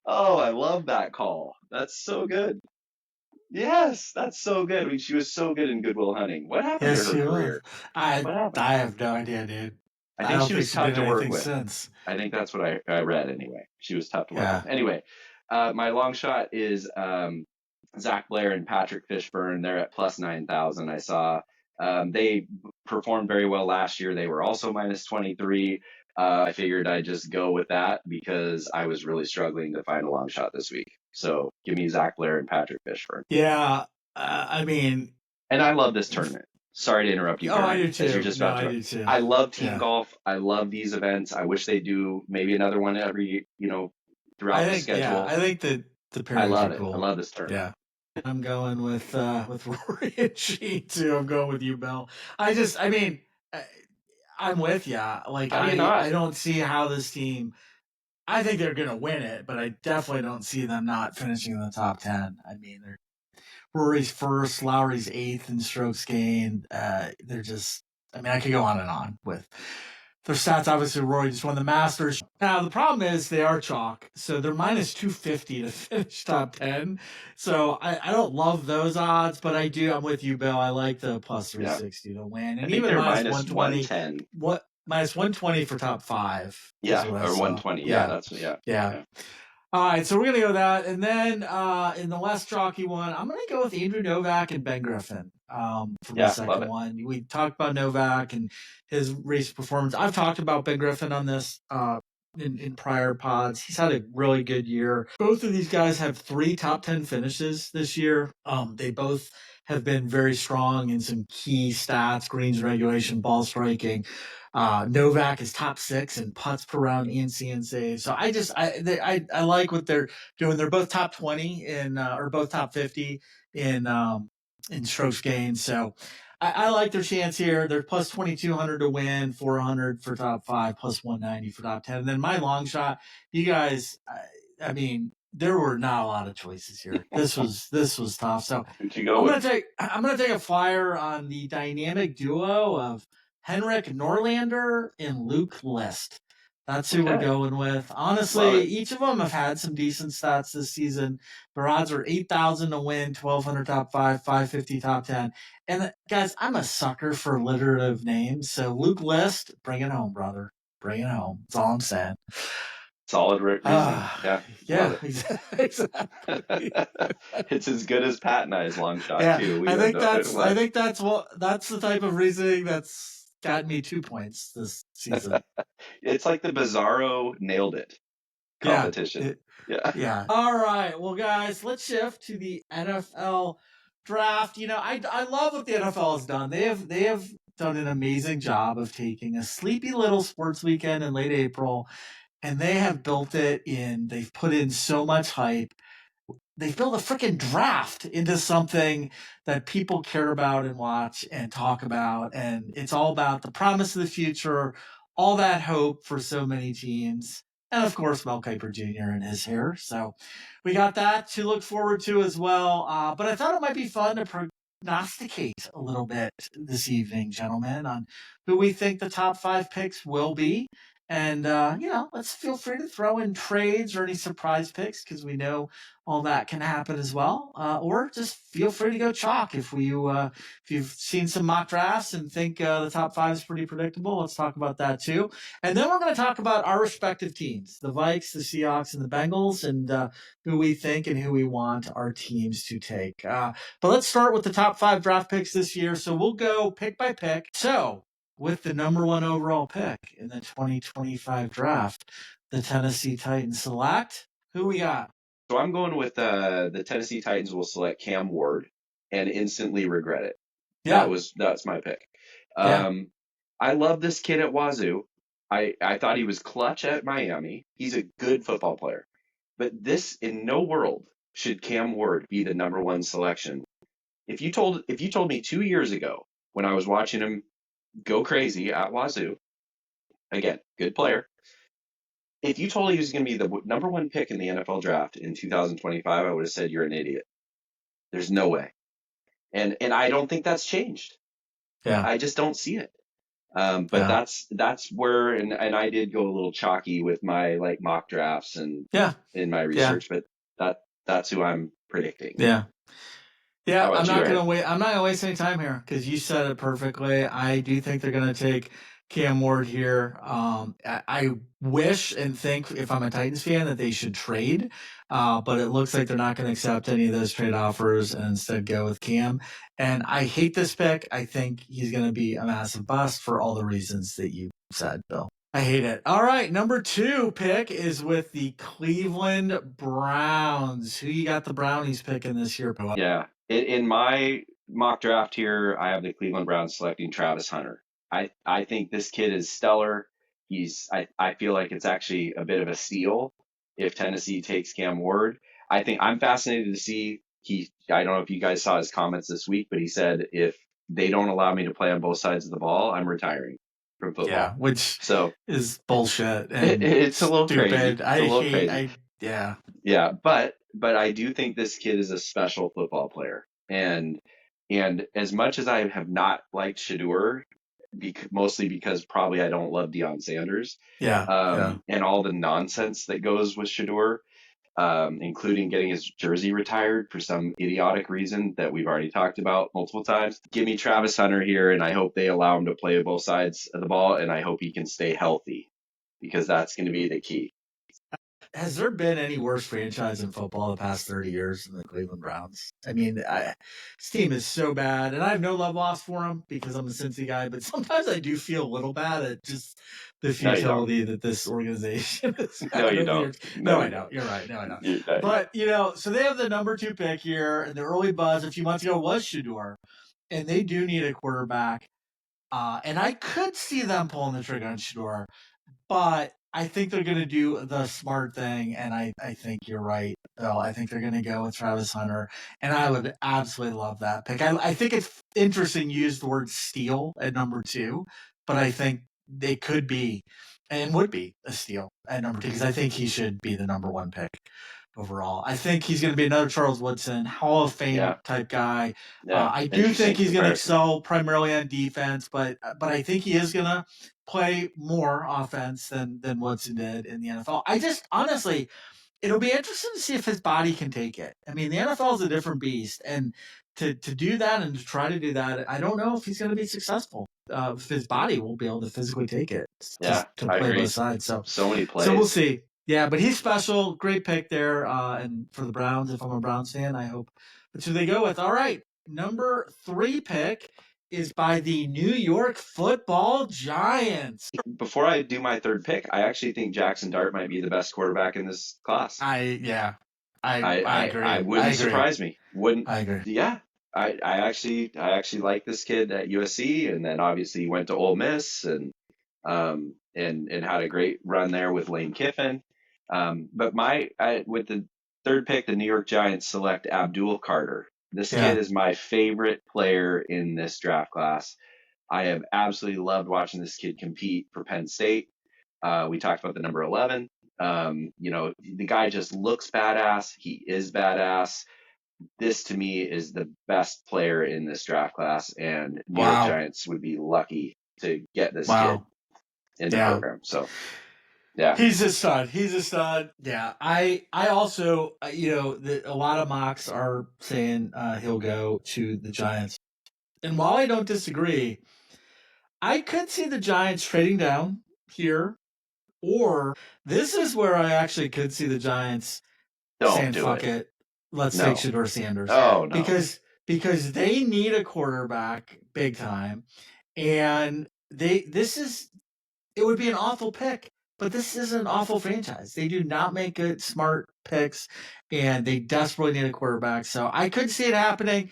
Oh, I love that call. That's so good. Yes, that's so good. I mean, she was so good in Good Will Hunting. What happened to her career? I have no idea, dude. I think she was tough to work with. I think that's what I read anyway. She was tough to work with. Anyway, my long shot is Zach Blair and Patrick Fishburne. They're at plus 9,000. I saw they performed very well last year. They were also minus 23. I figured I'd just go with that because I was really struggling to find a long shot this week. So give me Zach Blair and Patrick Fishburne. Yeah, I mean... And I love this tournament. Sorry to interrupt you. I do too. You're just about to. I do too. I love team golf. I love these events. I wish they do maybe another one every, throughout the schedule. Yeah, I think that the pairings are cool. I love this tournament. Yeah. I'm going with Rory and Shane too. I'm going with you, Bill. I'm with you. Like, I don't see how this team. I think they're going to win it, but I definitely don't see them not finishing in the top 10. I mean, Rory's first, Lowry's 8th in strokes gained. They're just. I mean, I could go on and on with their stats. Obviously, Rory just won the Masters. Now, the problem is they are chalk, so they're minus 250 to finish top 10. So I don't love those odds, but I do. I'm with you, Bill. I like the plus 360 to win, and even minus 120. What? Minus 120 for top 5. Yeah, or 120. Yeah. All right, so we're going to go with that. And then in the less chalky one, I'm going to go with Andrew Novak and Ben Griffin for the second one. We talked about Novak and his race performance. I've talked about Ben Griffin on this in prior pods. He's had a really good year. Both of these guys have 3 top 10 finishes this year. They both have been very strong in some key stats, greens regulation, ball striking. Novak is top 6 in putts per round, ENC and saves. So I like what they're doing. They're both top 20 or both top 50 in strokes gained. So I like their chance here. They're plus 2,200 to win, 400 for top 5, plus 190 for top 10. And then my long shot, you guys, I mean, there were not a lot of choices here. This was tough. So I'm gonna take a flyer on the dynamic duo of Henrik Norlander and Luke List. That's who we're going with. Honestly, each of them have had some decent stats this season. Their odds are 8,000 to win, 1,200 top 5, 550 top 10. And guys, I'm a sucker for alliterative names. So Luke List, bring it home, brother. Bring it home. That's all I'm saying. Solid reasoning. Yeah. Yeah, Love exactly. it. It's as good as Pat and I's long shot Yeah, too. I think What? that's the type of reasoning that's gotten me 2 points this season. It's like the Bizarro nailed it Yeah, competition. Yeah. yeah. All right, well, guys, let's shift to the NFL draft. I love what the NFL has done. They have done an amazing job of taking a sleepy little sports weekend in late April, and they have built it in. They've put in so much hype. They've built a freaking draft into something that people care about and watch and talk about. And it's all about the promise of the future, all that hope for so many teams. And of course, Mel Kiper Jr. and his hair. So we got that to look forward to as well. But I thought it might be fun to prognosticate a little bit this evening, gentlemen, on who we think the top 5 picks will be. And, let's feel free to throw in trades or any surprise picks because we know all that can happen as well. Or just feel free to go chalk if you've seen some mock drafts and think the top 5 is pretty predictable. Let's talk about that too. And then we're going to talk about our respective teams, the Vikes, the Seahawks, and the Bengals, and who we think and who we want our teams to take. But let's start with the top 5 draft picks this year. So we'll go pick by pick. So with the number 1 overall pick in the 2025 draft, the Tennessee Titans select. Who we got? So I'm going with the Tennessee Titans will select Cam Ward and instantly regret it. Yeah. That's my pick. Yeah. I love this kid at Wazoo. I thought he was clutch at Miami. He's a good football player. But this in no world should Cam Ward be the number 1 selection. If you told me 2 years ago when I was watching him go crazy at Wazoo, again, good player. If you told me he was going to be the number 1 pick in the NFL draft in 2025, I would have said you're an idiot. There's no way. And I don't think that's changed. Yeah. I just don't see it. But that's where, and I did go a little chalky with my like mock drafts and in my research, but that's who I'm predicting. Yeah. Yeah, How about I'm you, not Aaron? gonna wait. I'm not gonna waste any time here because you said it perfectly. I do think they're gonna take Cam Ward here. I wish and think if I'm a Titans fan that they should trade, but it looks like they're not going to accept any of those trade offers and instead go with Cam. And I hate this pick. I think he's going to be a massive bust for all the reasons that you said, Bill. I hate it. All right, number 2 pick is with the Cleveland Browns. Who you got the Brownies picking this year, Bill? Yeah. In my mock draft here, I have the Cleveland Browns selecting Travis Hunter. I think this kid is stellar. I feel like it's actually a bit of a steal if Tennessee takes Cam Ward. I think I'm fascinated to see I don't know if you guys saw his comments this week, but he said if they don't allow me to play on both sides of the ball, I'm retiring from football. Yeah, which is bullshit and it's a little stupid. crazy. Yeah, but I do think this kid is a special football player, and as much as I have not liked Shador, mostly because probably I don't love Deion Sanders, and all the nonsense that goes with Shador, including getting his jersey retired for some idiotic reason that we've already talked about multiple times. Give me Travis Hunter here, and I hope they allow him to play both sides of the ball, and I hope he can stay healthy because that's going to be the key. Has there been any worse franchise in football the past 30 years than the Cleveland Browns? I mean, this team is so bad, and I have no love lost for them because I'm a Cincy guy, but sometimes I do feel a little bad at just the futility that this organization is. No, you don't. No, I don't. You're right. No, I don't. But, so they have the number 2 pick here, and the early buzz a few months ago was Shador, and they do need a quarterback. And I could see them pulling the trigger on Shador, but I think they're going to do the smart thing, and I think you're right, Bill. I think they're going to go with Travis Hunter, and I would absolutely love that pick. I think it's interesting you used the word steal at number 2, but I think they could be and would be a steal at number 2 because I think he should be the number 1 pick overall. I think he's going to be another Charles Woodson, Hall of Fame type guy. I do think he's going to excel primarily on defense, but I think he is going to play more offense than Woodson did in the NFL. I just honestly, it'll be interesting to see if his body can take it. I mean, the NFL is a different beast, and to do that and to try to do that, I don't know if he's going to be successful. If his body will be able to physically take it to play both sides. So many plays. So we'll see. Yeah, but he's special. Great pick there. And for the Browns, if I'm a Browns fan, I hope that's who they go with. All right. Number 3 pick is by the New York Football Giants. Before I do my third pick, I actually think Jackson Dart might be the best quarterback in this class. I agree. I wouldn't surprise me. Wouldn't. I agree. Yeah. I actually like this kid at USC, and then obviously he went to Ole Miss and had a great run there with Lane Kiffin. But with the third pick, the New York Giants select Abdul Carter. This kid is my favorite player in this draft class. I have absolutely loved watching this kid compete for Penn State. We talked about the number 11. The guy just looks badass. He is badass. This to me is the best player in this draft class, and New York Giants would be lucky to get this kid in the program. So, yeah, he's a stud. Yeah, I also, a lot of mocks are saying he'll go to the Giants, and while I don't disagree, I could see the Giants trading down here, or this is where I actually could see the Giants saying, "Fuck it, let's take Shedeur Sanders." Oh no, because they need a quarterback big time, and it would be an awful pick, but this is an awful franchise. They do not make good, smart picks, and they desperately need a quarterback. So I could see it happening.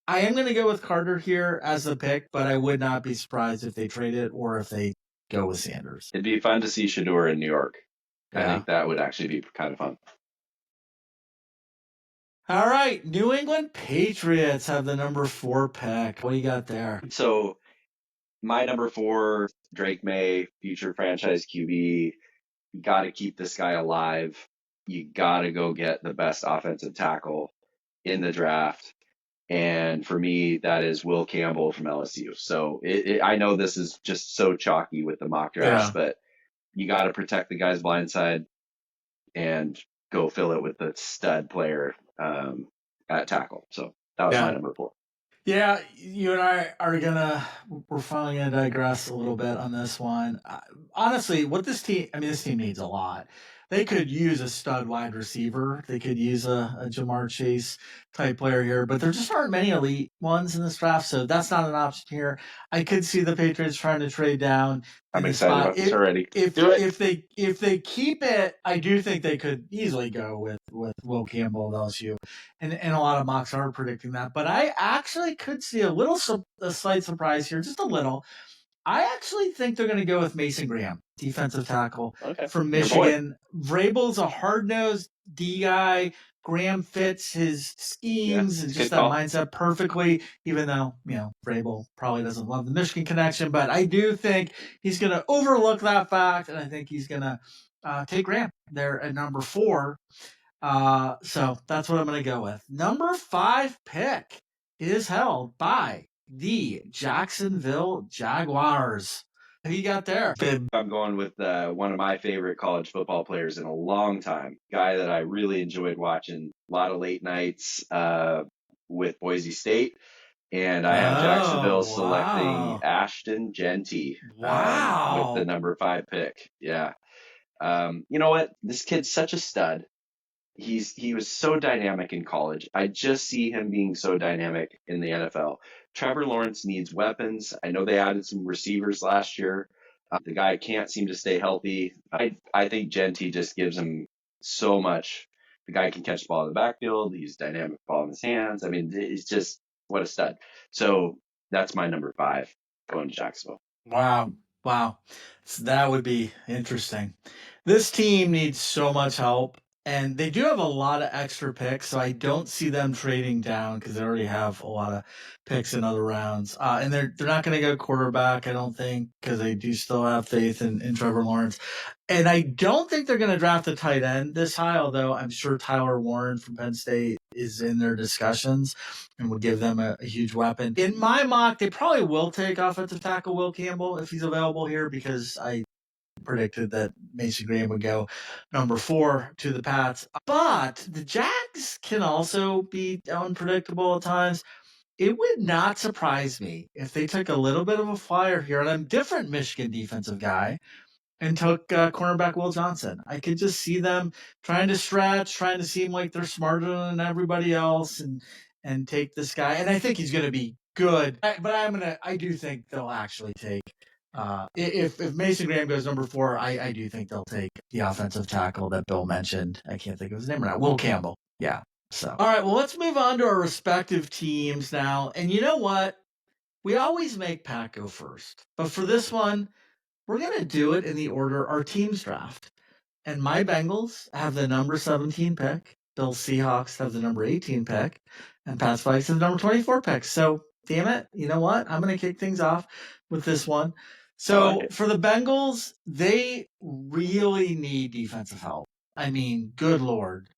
I am going to go with Carter here as the pick, but I would not be surprised if they trade it or if they go with Sanders. It'd be fun to see Shedeur in New York. I think that would actually be kind of fun. All right, New England Patriots have the number 4 pick. What do you got there? So my number 4, Drake May, future franchise QB. You got to keep this guy alive. You got to go get the best offensive tackle in the draft. And for me, that is Will Campbell from LSU. So I know this is just so chalky with the mock drafts, but you got to protect the guy's blind side and go fill it with the stud player at tackle. So that was my number 4. Yeah, you and I we're finally going to digress a little bit on this one. Honestly, this team needs a lot. They could use a stud wide receiver. They could use a Jamar Chase type player here, but there just aren't many elite ones in this draft, so that's not an option here. I could see the Patriots trying to trade down. I'm excited about this already. If they keep it, I do think they could easily go with Will Campbell of LSU, and a lot of mocks are predicting that. But I actually could see a slight surprise here, just a little. I actually think they're going to go with Mason Graham, defensive tackle from Michigan. Vrabel's a hard-nosed D guy. Graham fits his schemes and just that mindset perfectly, even though, Vrabel probably doesn't love the Michigan connection. But I do think he's going to overlook that fact, and I think he's going to take Graham there at number 4. So that's what I'm going to go with. Number 5 pick is held by the Jacksonville Jaguars. Who you got there? I'm going with one of my favorite college football players in a long time. Guy that I really enjoyed watching. A lot of late nights with Boise State. And I have Jacksonville selecting Ashton Genty with the number 5 pick. Yeah. You know what? This kid's such a stud. He was so dynamic in college. I just see him being so dynamic in the NFL. Trevor Lawrence needs weapons. I know they added some receivers last year. The guy can't seem to stay healthy. I think Genty just gives him so much. The guy can catch the ball in the backfield. He's dynamic ball in his hands. I mean, he's just what a stud. So that's my number 5 going to Jacksonville. Wow. So that would be interesting. This team needs so much help. And they do have a lot of extra picks, so I don't see them trading down because they already have a lot of picks in other rounds. And they're not going to go quarterback, I don't think, because they do still have faith in Trevor Lawrence. And I don't think they're going to draft a tight end this high, although I'm sure Tyler Warren from Penn State is in their discussions and would give them a huge weapon. In my mock, they probably will take offensive tackle Will Campbell if he's available here, because I predicted that Mason Graham would go number 4 to the Pats. But the Jags can also be unpredictable at times. It would not surprise me if they took a little bit of a flyer here on a different Michigan defensive guy and took cornerback Will Johnson. I could just see them trying to stretch, trying to seem like they're smarter than everybody else, and take this guy. And I think he's going to be good. But I do think they'll actually take. If Mason Graham goes number 4, I do think they'll take the offensive tackle that Bill mentioned. I can't think of his name right now. Will Campbell. Yeah. So, all right. Well, let's move on to our respective teams now. And you know what? We always make Pat go first, but for this one, we're going to do it in the order our teams draft. And my Bengals have the number 17 pick. Bill's Seahawks have the number 18 pick. And Pat's Vikings have the number 24 pick. So, damn it. You know what? I'm going to kick things off with this one. So, for the Bengals, they really need defensive help. I mean, good Lord.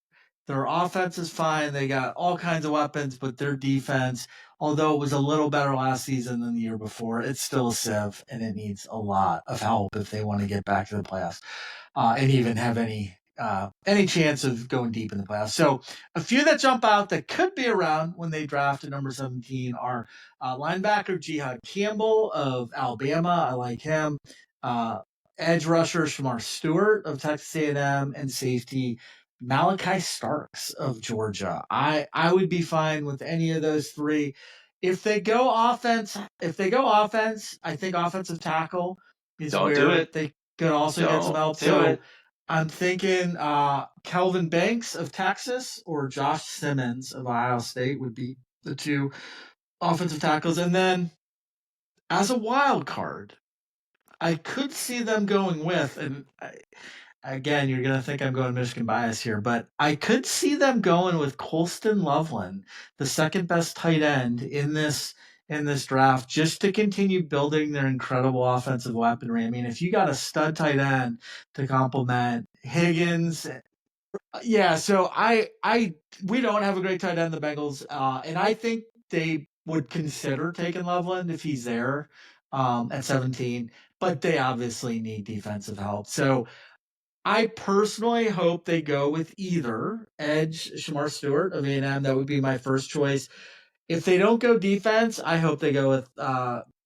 Their offense is fine. They got all kinds of weapons, but their defense, although it was a little better last season than the year before, it's still a sieve, and it needs a lot of help if they want to get back to the playoffs and even have any chance of going deep in the playoffs. So a few that jump out that could be around when they draft at number 17 are linebacker Jihad Campbell of Alabama. I like him. Edge rusher Shamar Stewart of Texas A&M, and safety Malachi Starks of Georgia. I would be fine with any of those three. If they go offense, I think offensive tackle is where they could also get some help. So I'm thinking Kelvin Banks of Texas or Josh Simmons of Ohio State would be the two offensive tackles. And then as a wild card, I could see them going with, and again, you're going to think I'm going Michigan bias here, but I could see them going with Colston Loveland, the second best tight end in this draft, just to continue building their incredible offensive weaponry. I mean, if you got a stud tight end to complement Higgins, yeah. So we don't have a great tight end in the Bengals, and I think they would consider taking Loveland if he's there at 17, but they obviously need defensive help. So I personally hope they go with either edge Shamar Stewart of A&M. That would be my first choice. If they don't go defense, I hope they go with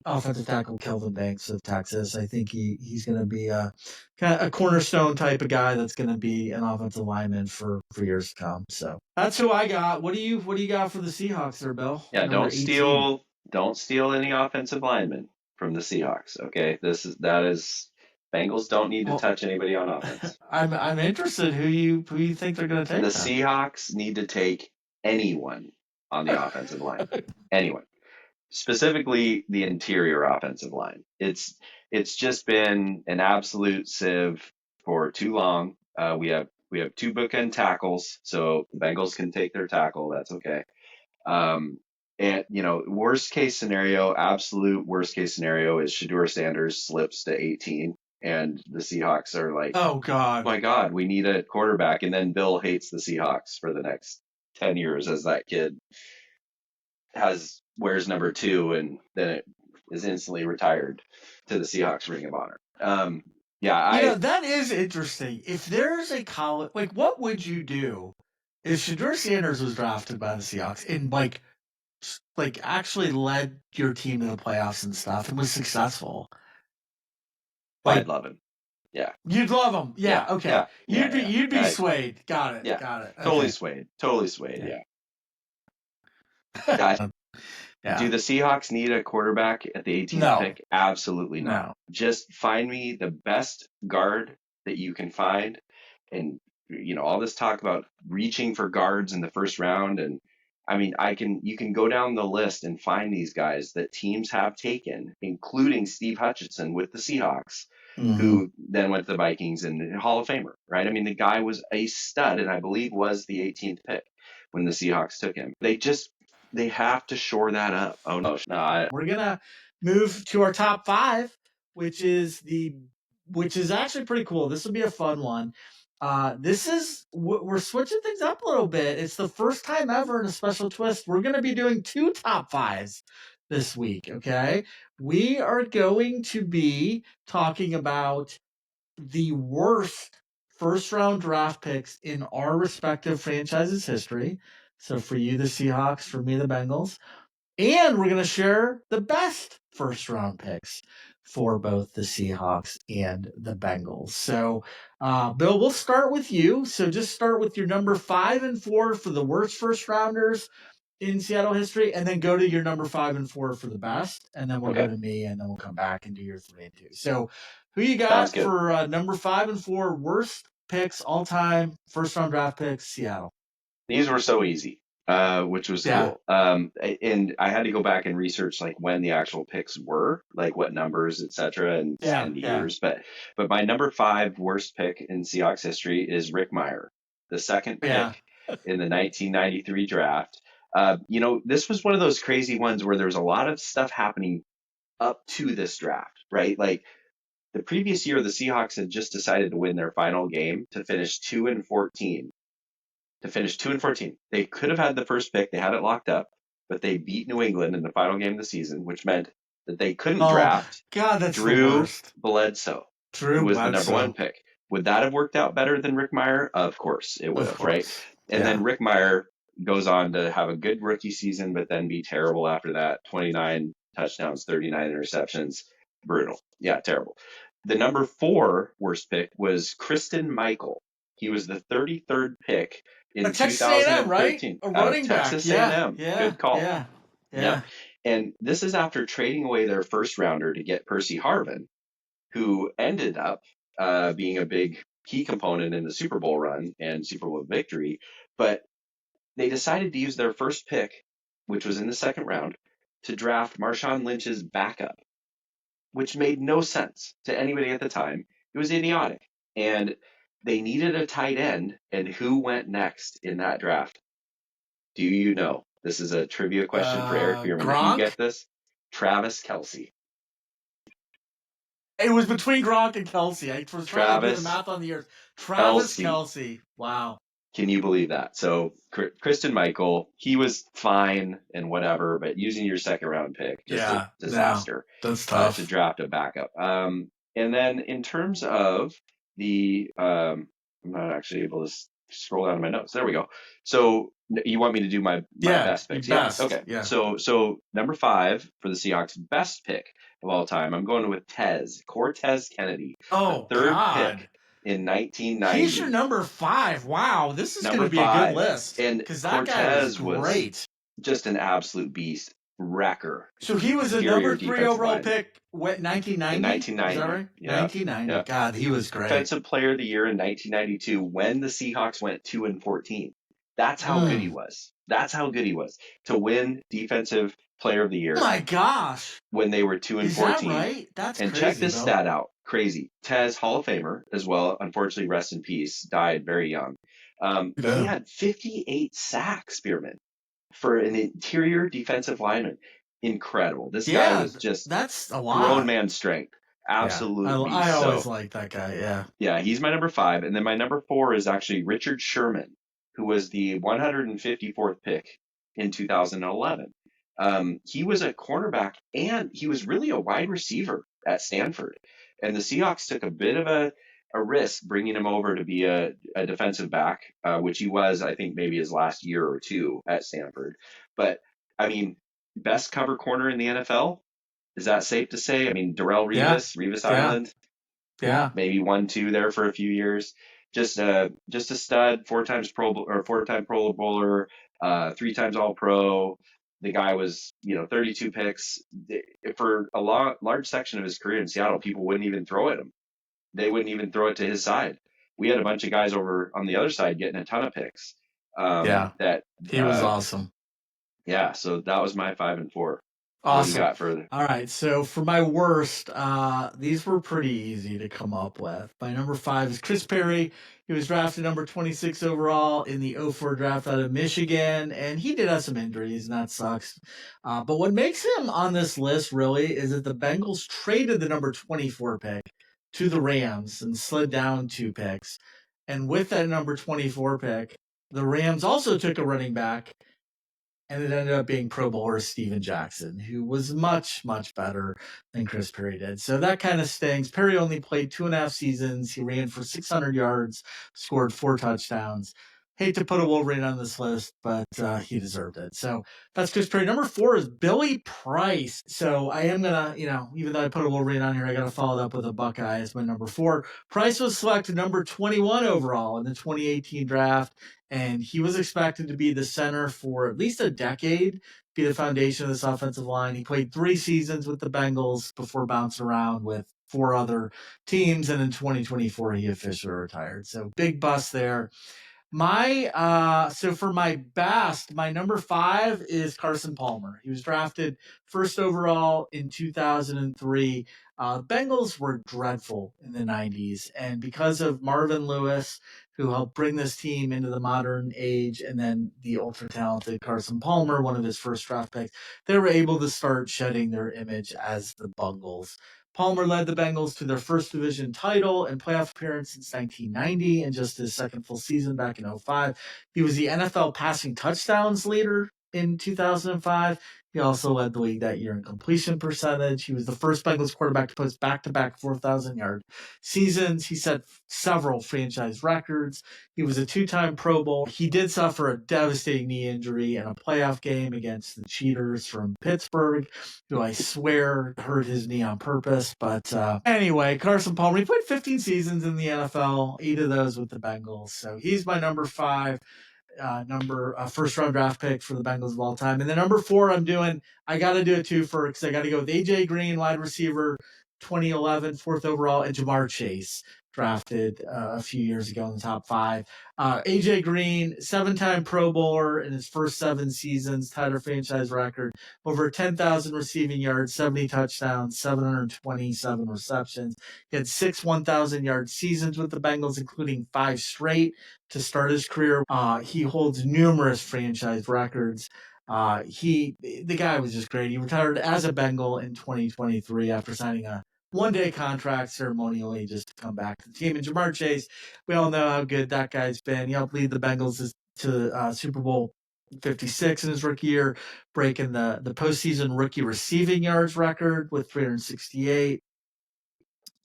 offensive tackle Kelvin Banks of Texas. I think he's going to be a kind of a cornerstone type of guy that's going to be an offensive lineman for years to come. So that's who I got. What do you got for the Seahawks there, Bill? Yeah, don't steal any offensive linemen from the Seahawks. Okay, that is Bengals don't need to touch anybody on offense. I'm interested who you think they're going to take. The Seahawks need to take anyone on the offensive line. Anyone. Specifically the interior offensive line. It's just been an absolute sieve for too long. We have 2 bookend tackles, so the Bengals can take their tackle. That's okay. And worst case scenario, absolute worst case scenario is Shedeur Sanders slips to 18, and the Seahawks are like, oh God, my God, we need a quarterback. And then Bill hates the Seahawks for the next 10 years as that kid wears number 2 and then it is instantly retired to the Seahawks Ring of Honor. That is interesting. If there's a college, like, what would you do if Shedeur Sanders was drafted by the Seahawks and like actually led your team to the playoffs and stuff and was successful? I'd love him. Yeah. You'd love him. Yeah. Okay. Yeah. You'd be swayed. Got it. Yeah. Got it. Totally swayed. Yeah. Do the Seahawks need a quarterback at the 18th pick? Absolutely not. No. Just find me the best guard that you can find. And, all this talk about reaching for guards in the first round. And I mean, you can go down the list and find these guys that teams have taken, including Steve Hutchinson with the Seahawks, who then went to the Vikings and Hall of Famer, right? I mean, the guy was a stud and I believe was the 18th pick when the Seahawks took him. They have to shore that up. Oh no! We're gonna move to our top 5, which is actually pretty cool. This will be a fun one. We're switching things up a little bit. It's the first time ever in a special twist. We're gonna be doing 2 top 5s this week. Okay, we are going to be talking about the worst first round draft picks in our respective franchises' history. So for you, the Seahawks, for me, the Bengals. And we're going to share the best first round picks for both the Seahawks and the Bengals. So, Bill, we'll start with you. So just start with your number 5 and 4 for the worst first rounders in Seattle history, and then go to your number 5 and 4 for the best, and then we'll go Okay. to me, and then we'll come back and do your 3 and 2. So, who you Sounds got good. for number 5 and 4 worst picks all time, first round draft picks, Seattle? These were so easy, which was Yeah. cool. And I had to go back and research like when the actual picks were, like what numbers, etc., and years. But my number 5 worst pick in Seahawks history is Rick Meyer, the second pick in the 1993 draft. This was one of those crazy ones where there's a lot of stuff happening up to this draft, right? Like the previous year, the Seahawks had just decided to win their final game to finish 2-14. They could have had the first pick. They had it locked up, but they beat New England in the final game of the season, which meant that they couldn't draft that's Drew the worst. Bledsoe, who was the number 1 pick. Would that have worked out better than Rick Meyer? Of course it would have, right? And then Rick Meyer goes on to have a good rookie season, but then be terrible after that. 29 touchdowns, 39 interceptions. Brutal. Yeah, terrible. The number 4 worst pick was Kristen Michael. He was the 33rd pick in 2013. Right? A running back. Texas A&M. Good call. Yeah. And this is after trading away their first rounder to get Percy Harvin, who ended up being a big key component in the Super Bowl run and Super Bowl victory. But they decided to use their first pick, which was in the second round, to draft Marshawn Lynch's backup, which made no sense to anybody at the time. It was idiotic. And they needed a tight end, and who went next in that draft? Do you know? This is a trivia question for Eric Bierman. Gronk? Do you get this? Travis Kelce. It was between Gronk and Kelce. I was trying to do the math on the years. Travis Kelce. Wow. Can you believe that? So Kristen Michael, he was fine and whatever, but using your second round pick, just a disaster. That's tough. To draft a backup. And then in terms of the, I'm not actually able to scroll down to my notes. There we go. So you want me to do my best picks? Best. Yeah. Okay. Yeah. So number 5 for the Seahawks, best pick of all time. I'm going with Cortez Kennedy. Oh, the third God. pick in 1990. He's your number 5. Wow, this is going to be a good list. And because that guy was great. Just an absolute beast, wrecker. So he was a number 3 overall pick. What, 1990? In 1990. Is that right? Yeah. 1990. Yeah. God, he was great. Defensive Player of the Year in 1992 when the Seahawks went 2-14. That's how good he was. That's how good he was to win Defensive Player of the Year. Oh my gosh! When they were 2-14. Is that right? That's and crazy, check this stat out. Crazy. Tez, Hall of Famer as well. Unfortunately, rest in peace. Died very young. He had 58 sacks, Spearman, for an interior defensive lineman. Incredible. This guy was just that's a lot. Grown man strength. Absolutely. I always liked that guy. Yeah. Yeah, he's my number 5, and then my number 4 is actually Richard Sherman, who was the 154th pick in 2011. He was a cornerback, and he was really a wide receiver at Stanford. And the Seahawks took a bit of a risk bringing him over to be a defensive back, which he was, I think, maybe his last year or two at Stanford. But, I mean, best cover corner in the NFL? Is that safe to say? I mean, Darrelle Revis, Revis Island. Yeah. Maybe 1-2 there for a few years. Just a stud, 4-time Pro Bowler, 3 times All Pro. The guy was, 32 picks. For a large section of his career in Seattle, people wouldn't even throw at him. They wouldn't even throw it to his side. We had a bunch of guys over on the other side getting a ton of picks. That he was awesome. Yeah, so that was my 5 and 4. Awesome. What do you got further? All right, so for my worst, these were pretty easy to come up with. My number 5 is Chris Perry. He was drafted number 26 overall in the 04 draft out of Michigan, and he did have some injuries, and that sucks. But what makes him on this list, really, is that the Bengals traded the number 24 pick to the Rams and slid down 2 picks. And with that number 24 pick, the Rams also took a running back, and it ended up being Pro Bowler Steven Jackson, who was much, much better than Chris Perry did. So that kind of stings. Perry only played 2.5 seasons. He ran for 600 yards, scored 4 touchdowns. hate to put a Wolverine on this list, but he deserved it. So that's Chris Perry. Number 4 is Billy Price. So I am going to, even though I put a Wolverine on here, I got to follow it up with a Buckeye as my number 4. Price was selected number 21 overall in the 2018 draft, and he was expected to be the center for at least a decade, be the foundation of this offensive line. He played 3 seasons with the Bengals before bouncing around with 4 other teams, and in 2024 he officially retired. So big bust there. So for my best, my number 5 is Carson Palmer. He was drafted first overall in 2003. Bengals were dreadful in the 90s, and because of Marvin Lewis, who helped bring this team into the modern age, and then the ultra-talented Carson Palmer, one of his first draft picks, they were able to start shedding their image as the Bungles. Palmer led the Bengals to their first division title and playoff appearance since 1990 and just his second full season back in 2005. He was the NFL passing touchdowns leader in 2005. He also led the league that year in completion percentage. He was the first Bengals quarterback to post back-to-back 4,000-yard seasons. He set several franchise records. He was a 2-time Pro Bowl. He did suffer a devastating knee injury in a playoff game against the Cheaters from Pittsburgh, who I swear hurt his knee on purpose. But anyway, Carson Palmer, he played 15 seasons in the NFL, 8 of those with the Bengals. So he's my number 5. First round draft pick for the Bengals of all time. And then number 4, I got to do it too because I got to go with AJ Green, wide receiver, 2011, 4th overall, and Jamar Chase, drafted a few years ago in the top 5. AJ Green, 7-time Pro Bowler in his first 7 seasons, tied a franchise record, over 10,000 receiving yards, 70 touchdowns, 727 receptions. He had 6 1,000-yard seasons with the Bengals, including 5 straight to start his career. He holds numerous franchise records. The guy was just great. He retired as a Bengal in 2023 after signing a 1-day contract ceremonially just to come back to the team. And Jamar Chase, we all know how good that guy's been. He helped lead the Bengals to Super Bowl 56 in his rookie year, breaking the postseason rookie receiving yards record with 368.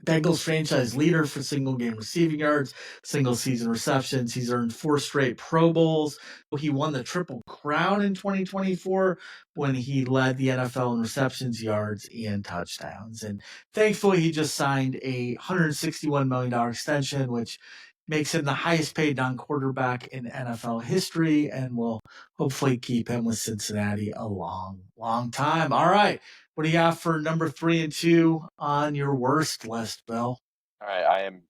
Bengals franchise leader for single game receiving yards, single season receptions. He's earned 4 straight Pro Bowls. He won the Triple Crown in 2024 when he led the NFL in receptions, yards, and touchdowns. And thankfully, he just signed a $161 million extension, which makes him the highest paid non-quarterback in NFL history and will hopefully keep him with Cincinnati a long, long time. All right. What do you got for number 3 and 2 on your worst list, Bill? All right, I am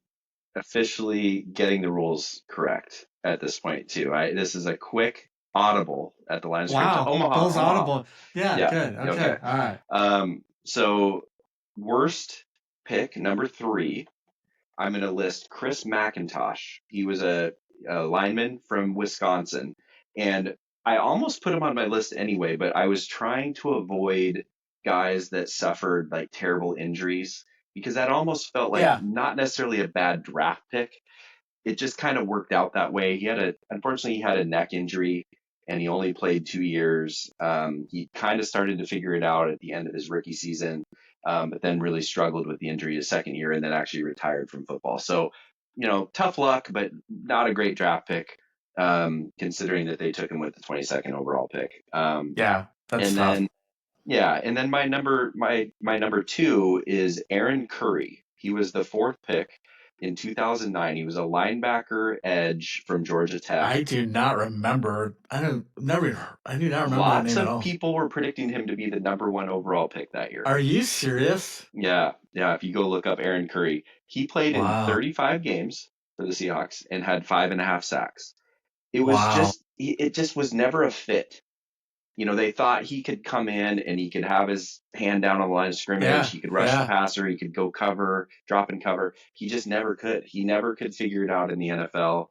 officially getting the rules correct at this point too. This is a quick audible at the line of scrimmage. Wow, Omaha. Bill's Omaha. audible. Yeah, good. Okay, all right. So worst pick number 3. I'm going to list Chris McIntosh. He was a lineman from Wisconsin, and I almost put him on my list anyway, but I was trying to avoid guys that suffered like terrible injuries because that almost felt like not necessarily a bad draft pick. It just kind of worked out that way. Unfortunately, he had a neck injury and he only played 2 years. He kind of started to figure it out at the end of his rookie season, but then really struggled with the injury his second year and then actually retired from football. So, tough luck, but not a great draft pick, considering that they took him with the 22nd overall pick. That's and tough. And then my number 2 is Aaron Curry. He was the 4th pick in 2009. He was a linebacker edge from Georgia Tech. I do not remember. I do not remember. Lots of people were predicting him to be the number 1 overall pick that year. Are you serious? Yeah. If you go look up Aaron Curry, he played in 35 games for the Seahawks and had 5.5 sacks. It just was never a fit. They thought he could come in and he could have his hand down on the line of scrimmage. Yeah, he could rush the passer. He could go cover, drop and cover. He just never could. He never could figure it out in the NFL.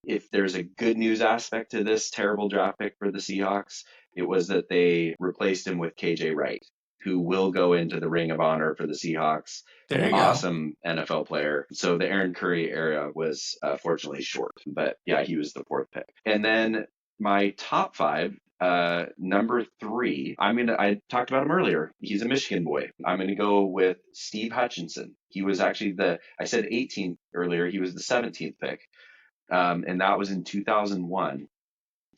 If there's a good news aspect to this terrible draft pick for the Seahawks, it was that they replaced him with KJ Wright, who will go into the Ring of Honor for the Seahawks. Awesome NFL player. So the Aaron Curry era was fortunately short. But yeah, he was the 4th pick. And then my top 5. Number 3, I talked about him earlier. He's a Michigan boy. I'm going to go with Steve Hutchinson. He was actually I said 18th earlier. He was the 17th pick. and that was in 2001.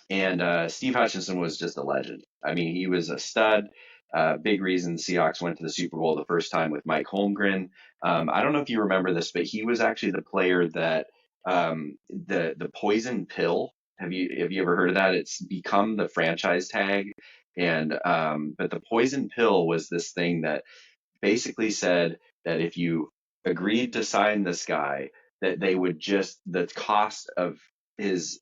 And Steve Hutchinson was just a legend. I mean, he was a stud. Big reason Seahawks went to the Super Bowl the first time with Mike Holmgren. I don't know if you remember this, but he was actually the player that the poison pill. Have you ever heard of that? It's become the franchise tag. And but the poison pill was this thing that basically said that if you agreed to sign this guy, that they would just the cost of his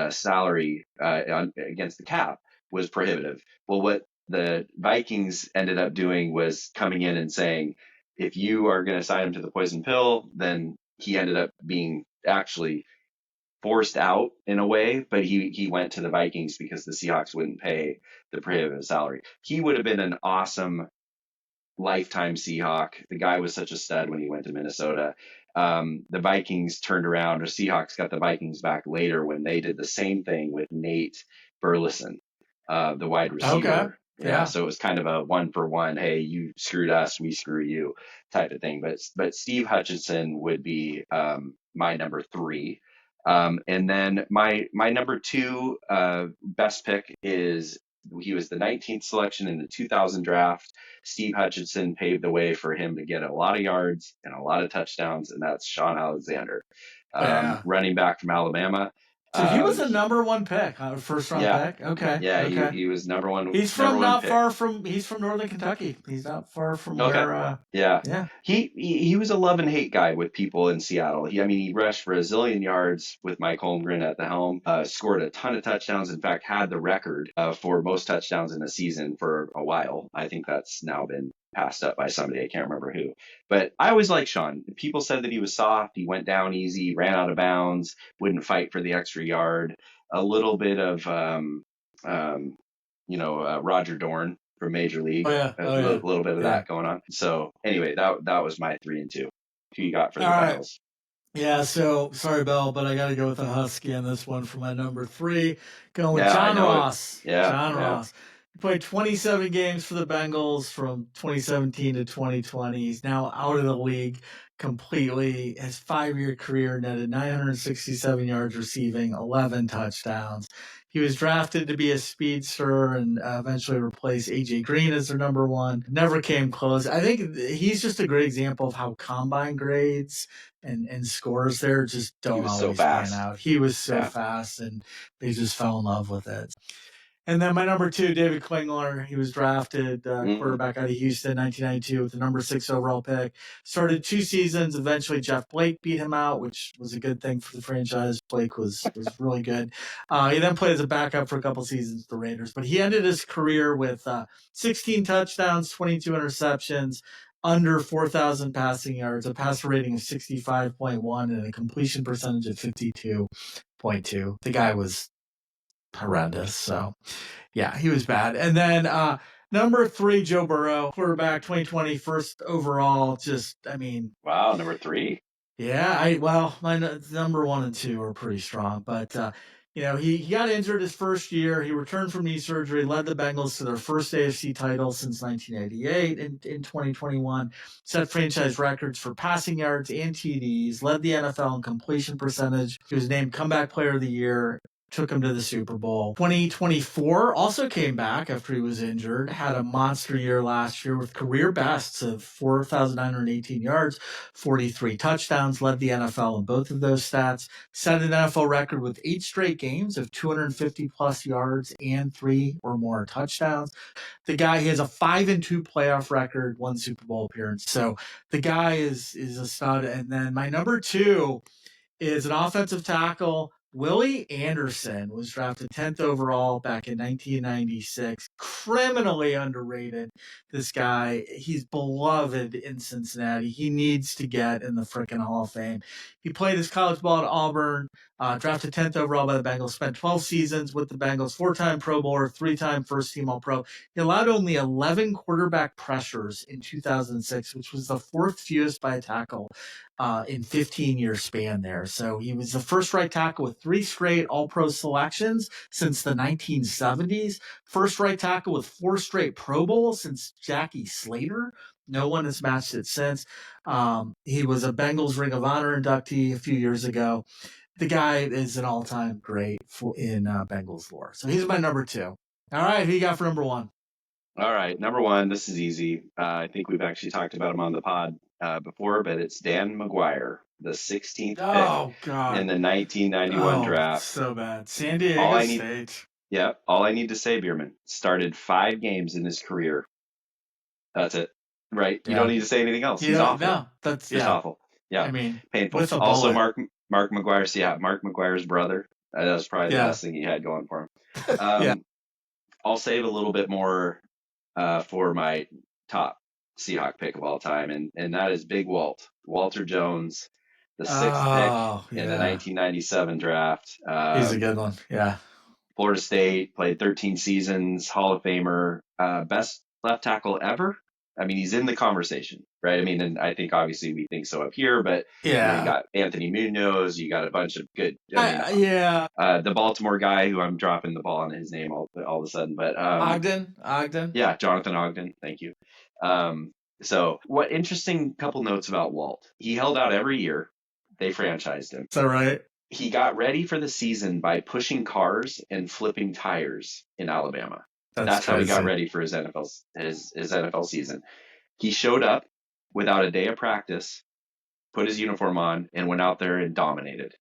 salary against the cap was prohibitive. Well, what the Vikings ended up doing was coming in and saying, if you are going to sign him to the poison pill, then he ended up being actually forced out in a way, but he went to the Vikings because the Seahawks wouldn't pay the prohibitive salary. He would have been an awesome lifetime Seahawk. The guy was such a stud when he went to Minnesota. The Vikings turned around, or Seahawks got the Vikings back later when they did the same thing with Nate Burleson, the wide receiver. Okay. Yeah. So it was kind of a 1-for-1. Hey, you screwed us, we screw you type of thing. But Steve Hutchinson would be my number 3. And then my number 2 best pick is he was the 19th selection in the 2000 draft. Steve Hutchinson paved the way for him to get a lot of yards and a lot of touchdowns, and that's Sean Alexander, running back from Alabama. So he was a number 1 pick, first round pick. Okay. Yeah, okay. He was number 1. He's from he's from Northern Kentucky. He's not far from where. Yeah. He was a love and hate guy with people in Seattle. He rushed for a zillion yards with Mike Holmgren at the helm. Scored a ton of touchdowns. In fact, had the record for most touchdowns in a season for a while. I think that's now been passed up by somebody. I can't remember who. But I always liked Sean. People said that he was soft. He went down easy, ran out of bounds, wouldn't fight for the extra yard. A little bit of Roger Dorn from Major League. A little bit of that going on. So anyway, that was my 3 and 2. Who you got for the Bengals? Yeah, so sorry, Bill, but I got to go with a Husky on this one for my number 3. Going with John Ross. John Ross. He played 27 games for the Bengals from 2017 to 2020. He's now out of the league completely. His 5-year career netted 967 yards receiving, 11 touchdowns. He was drafted to be a speedster and eventually replaced A.J. Green as their number 1. Never came close. I think he's just a great example of how combine grades and scores there just don't always pan out. He was so fast, and they just fell in love with it. And then my number 2, David Klingler. He was drafted quarterback out of Houston, 1992, with the number 6 overall pick. Started 2 seasons. Eventually, Jeff Blake beat him out, which was a good thing for the franchise. Blake was really good. He then played as a backup for a couple seasons with the Raiders. But he ended his career with 16 touchdowns, 22 interceptions, under 4,000 passing yards, a passer rating of 65.1, and a completion percentage of 52.2. The guy was horrendous. So, yeah, he was bad. And then number 3, Joe Burrow, quarterback, 2020, first overall. Wow, number 3. Yeah, my number 1 and 2 are pretty strong, but he got injured his first year. He returned from knee surgery, led the Bengals to their first AFC title since 1988 in 2021, set franchise records for passing yards and TDs, led the NFL in completion percentage. He was named Comeback Player of the Year, took him to the Super Bowl. 2024 also came back after he was injured, had a monster year last year with career bests of 4,918 yards, 43 touchdowns, led the NFL in both of those stats, set an NFL record with 8 straight games of 250 plus yards and 3 or more touchdowns. The guy, he has a 5-2 playoff record, 1 Super Bowl appearance. So the guy is a stud. And then my number 2 is an offensive tackle. Willie Anderson was drafted 10th overall back in 1996. Criminally underrated, this guy. He's beloved in Cincinnati. He needs to get in the frickin' Hall of Fame. He played his college ball at Auburn, drafted 10th overall by the Bengals, spent 12 seasons with the Bengals, 4-time Pro Bowler, 3-time first-team All-Pro. He allowed only 11 quarterback pressures in 2006, which was the 4th fewest by a tackle in 15-year span there. So he was the first right tackle with 3 straight All-Pro selections since the 1970s. First right tackle with 4 straight Pro Bowls since Jackie Slater. No one has matched it since. He was a Bengals Ring of Honor inductee a few years ago. the guy is an all-time great in Bengals lore. So he's my number 2. All right, who you got for number 1? All right, number 1. This is easy. I think we've actually talked about him on the pod before, but it's Dan McGuire, the 16th Oh pick God. in the 1991 draft. So bad. San Diego State. Yeah, all I need to say, Bierman, started 5 games in his career. That's it, right? You don't need to say anything else. He's awful. No, that's just awful. Yeah, I mean, painful. With a also, bullet. Mark McGuire. Yeah, Mark McGuire's brother. That was probably the best thing he had going for him. I'll save a little bit more for my top Seahawk pick of all time, and that is Big Walter Jones, the 6th pick in the 1997 draft. He's a good one. Yeah. Florida State, played 13 seasons, Hall of Famer, best left tackle ever. I mean, he's in the conversation, right? I mean, and I think obviously we think so up here, but you got Anthony Munoz, you got a bunch of good. The Baltimore guy who I'm dropping the ball on his name all of a sudden, but Ogden. Yeah, Jonathan Ogden. Thank you. So what interesting couple notes about Walt? He held out every year. They franchised him. Is that right? He got ready for the season by pushing cars and flipping tires in Alabama. That's how he got ready for his NFL season. He showed up without a day of practice, put his uniform on, and went out there and dominated.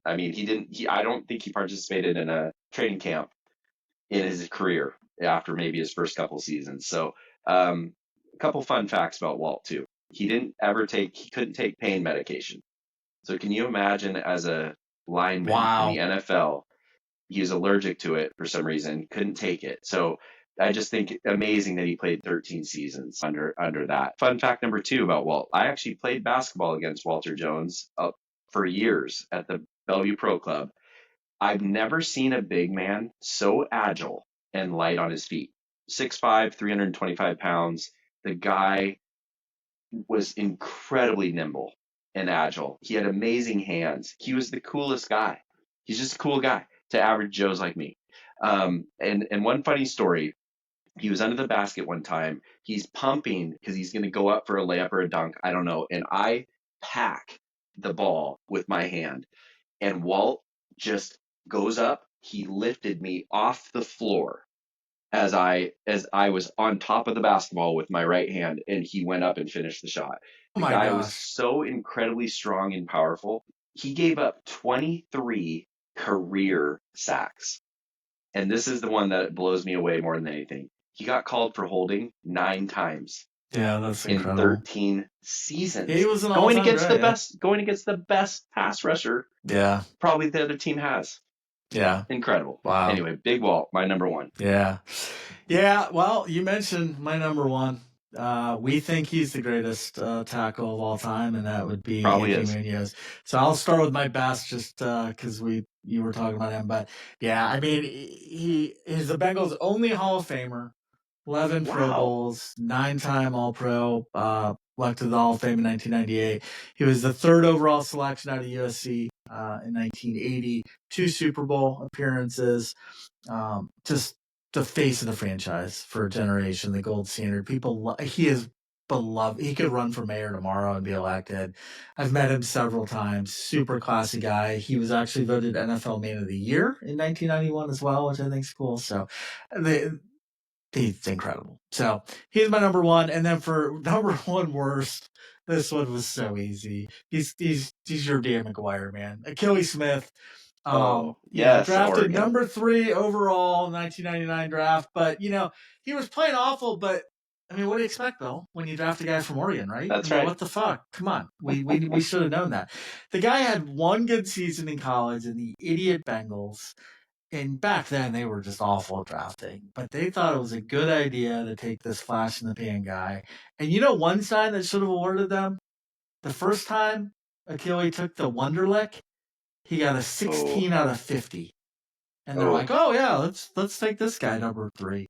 I mean, I don't think he participated in a training camp in his career after maybe his first couple seasons. So, a couple fun facts about Walt too. He couldn't take pain medication. So can you imagine, as a lineman in the NFL, he was allergic to it for some reason, couldn't take it. So I just think amazing that he played 13 seasons under that. Fun fact number 2 about Walt. I actually played basketball against Walter Jones for years at the Bellevue Pro Club. I've never seen a big man so agile and light on his feet. 6'5", 325 pounds. The guy was incredibly nimble and agile. He had amazing hands. He was the coolest guy. He's just a cool guy to average Joes like me. And one funny story, he was under the basket one time. He's pumping because he's going to go up for a layup or a dunk. I don't know. And I pack the ball with my hand. And Walt just goes up. He lifted me off the floor as I was on top of the basketball with my right hand, and he went up and finished the shot. The guy was so incredibly strong and powerful. He gave up 23 career sacks. And this is the one that blows me away more than anything. He got called for holding 9 times. Yeah, that's incredible. In 13 seasons. He was going against the best pass rusher. Yeah. Probably the other team has. Yeah. Incredible. Wow. Anyway, Big Walt, my number 1. Yeah. Yeah. Well, you mentioned my number 1. We think he's the greatest tackle of all time, and that would be Anthony Munoz. So I'll start with my best, just because you were talking about him. But yeah, I mean, he's the Bengals' only Hall of Famer, 11 Pro Bowls, 9-time All-Pro, elected to the Hall of Fame in 1998. He was the 3rd overall selection out of USC in 1980, 2 Super Bowl appearances, just the face of the franchise for a generation, the gold standard. He is beloved. He could run for mayor tomorrow and be elected. I've met him several times. Super classy guy. He was actually voted NFL Man of the Year in 1991 as well, which I think is cool. So he's incredible. So he's my number 1. And then for number 1 worst, this one was so easy. He's your Dan McGuire, man. Achilles Smith. Drafted Oregon. number 3 overall, 1999 draft. But he was playing awful. But I mean, what do you expect though when you draft a guy from Oregon, right? That's right. What the fuck? Come on, we should have known that. The guy had 1 good season in college in the idiot Bengals. And back then, they were just awful at drafting. But they thought it was a good idea to take this flash-in-the-pan guy. And one sign that should have awarded them? The first time Achilles took the Wonderlick, he got a 16 out of 50. And they're like, oh, yeah, let's take this guy, number 3.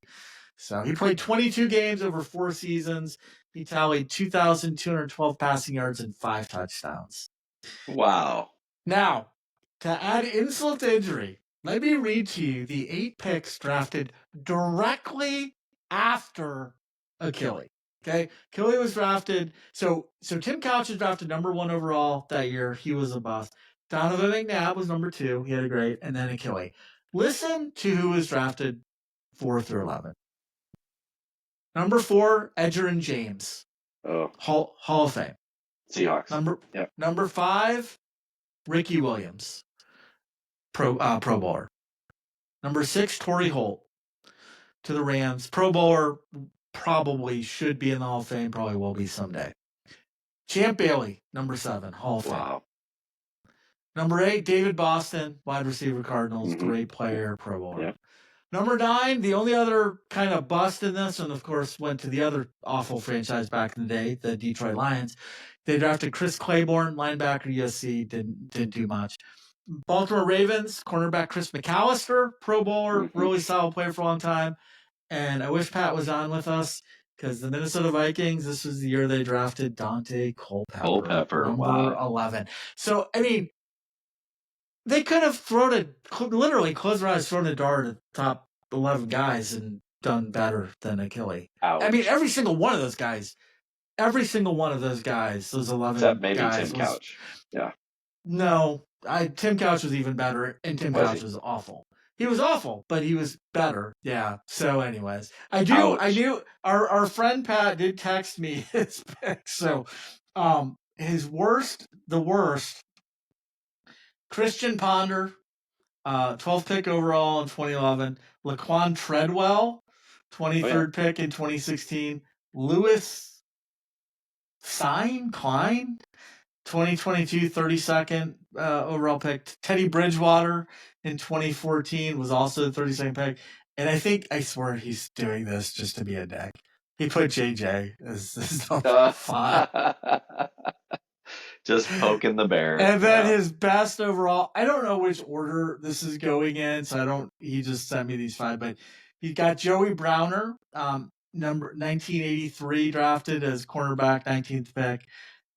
So he played 22 games over 4 seasons. He tallied 2,212 passing yards and 5 touchdowns. Wow. Now, to add insult to injury, let me read to you the 8 picks drafted directly after Achilles. Okay, Achilles was drafted. So Tim Couch was drafted number 1 overall that year. He was a bust. Donovan McNabb was number 2. He had a great, and then Achille. Listen to who was drafted 4 through 11. Number 4, Edgerrin James. Oh, Hall of Fame. Seahawks. Number 5, Ricky Williams. Pro Bowler. Number 6, Torrey Holt to the Rams. Pro Bowler, probably should be in the Hall of Fame, probably will be someday. Champ Bailey, number 7, Hall of Fame. Wow. Number 8, David Boston, wide receiver Cardinals, great player, Pro Bowler. Yep. Number 9, the only other kind of bust in this, and of course went to the other awful franchise back in the day, the Detroit Lions. They drafted Chris Claiborne, linebacker, USC, didn't do much. Baltimore Ravens, cornerback Chris McAllister, Pro Bowler, really solid player for a long time. And I wish Pat was on with us because the Minnesota Vikings, this was the year they drafted Dante Culpepper, number 11. So, I mean, they could have literally closed their eyes, thrown a dart at the top 11 guys and done better than Achille. Ouch. I mean, every single one of those guys, those 11 except maybe guys Tim Couch. Yeah. No, Tim Couch was even better, and Tim Couch was awful. He was awful, but he was better. Yeah. So, anyways, I knew our friend Pat did text me his pick. So, the worst, Christian Ponder, 12th pick overall in 2011. Laquan Treadwell, 23rd pick in 2016. Lewis Klein, 2022, 32nd overall pick. Teddy Bridgewater in 2014 was also the 32nd pick. And I swear he's doing this just to be a dick. He put JJ as number 5. Just poking the bear. And then his best overall, I don't know which order this is going in, so he just sent me these 5, but he got Joey Browner, number 1983, drafted as cornerback, 19th pick.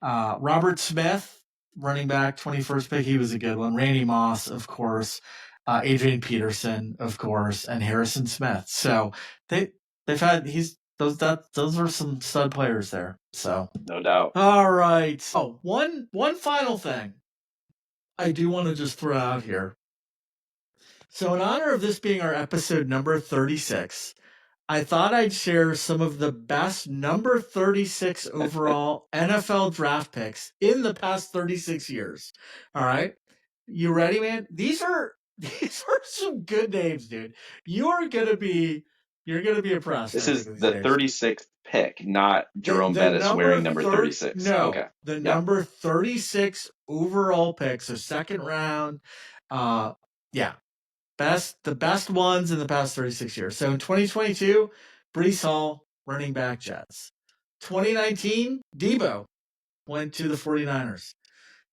Robert Smith, running back, 21st pick. He was a good one. Randy Moss, of course. Adrian Peterson, of course, and Harrison Smith. So they've had those are some stud players there. So no doubt. All right. So one final thing I do want to just throw out here. So in honor of this being our episode number 36, I thought I'd share some of the best number 36 overall NFL draft picks in the past 36 years. All right. You ready, man? These are some good names, dude. You're gonna be impressed. This is the 36th pick, not Jerome Bettis wearing number 36. No, okay. Number 36 overall pick, so second round. The best ones in the past 36 years. So in 2022, Breece Hall, running back, Jets. 2019, Debo went to the 49ers.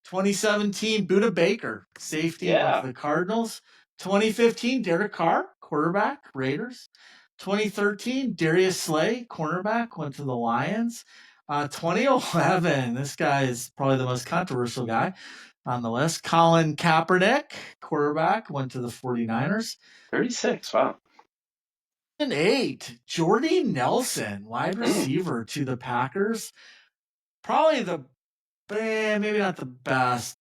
2017, Budda Baker, safety of the Cardinals. 2015, Derek Carr, quarterback, Raiders. 2013, Darius Slay, cornerback, went to the Lions. 2011, this guy is probably the most controversial guy on the list. Colin Kaepernick, quarterback, went to the 49ers. 36, wow. 2008, Jordy Nelson, wide receiver to the Packers. Probably maybe not the best.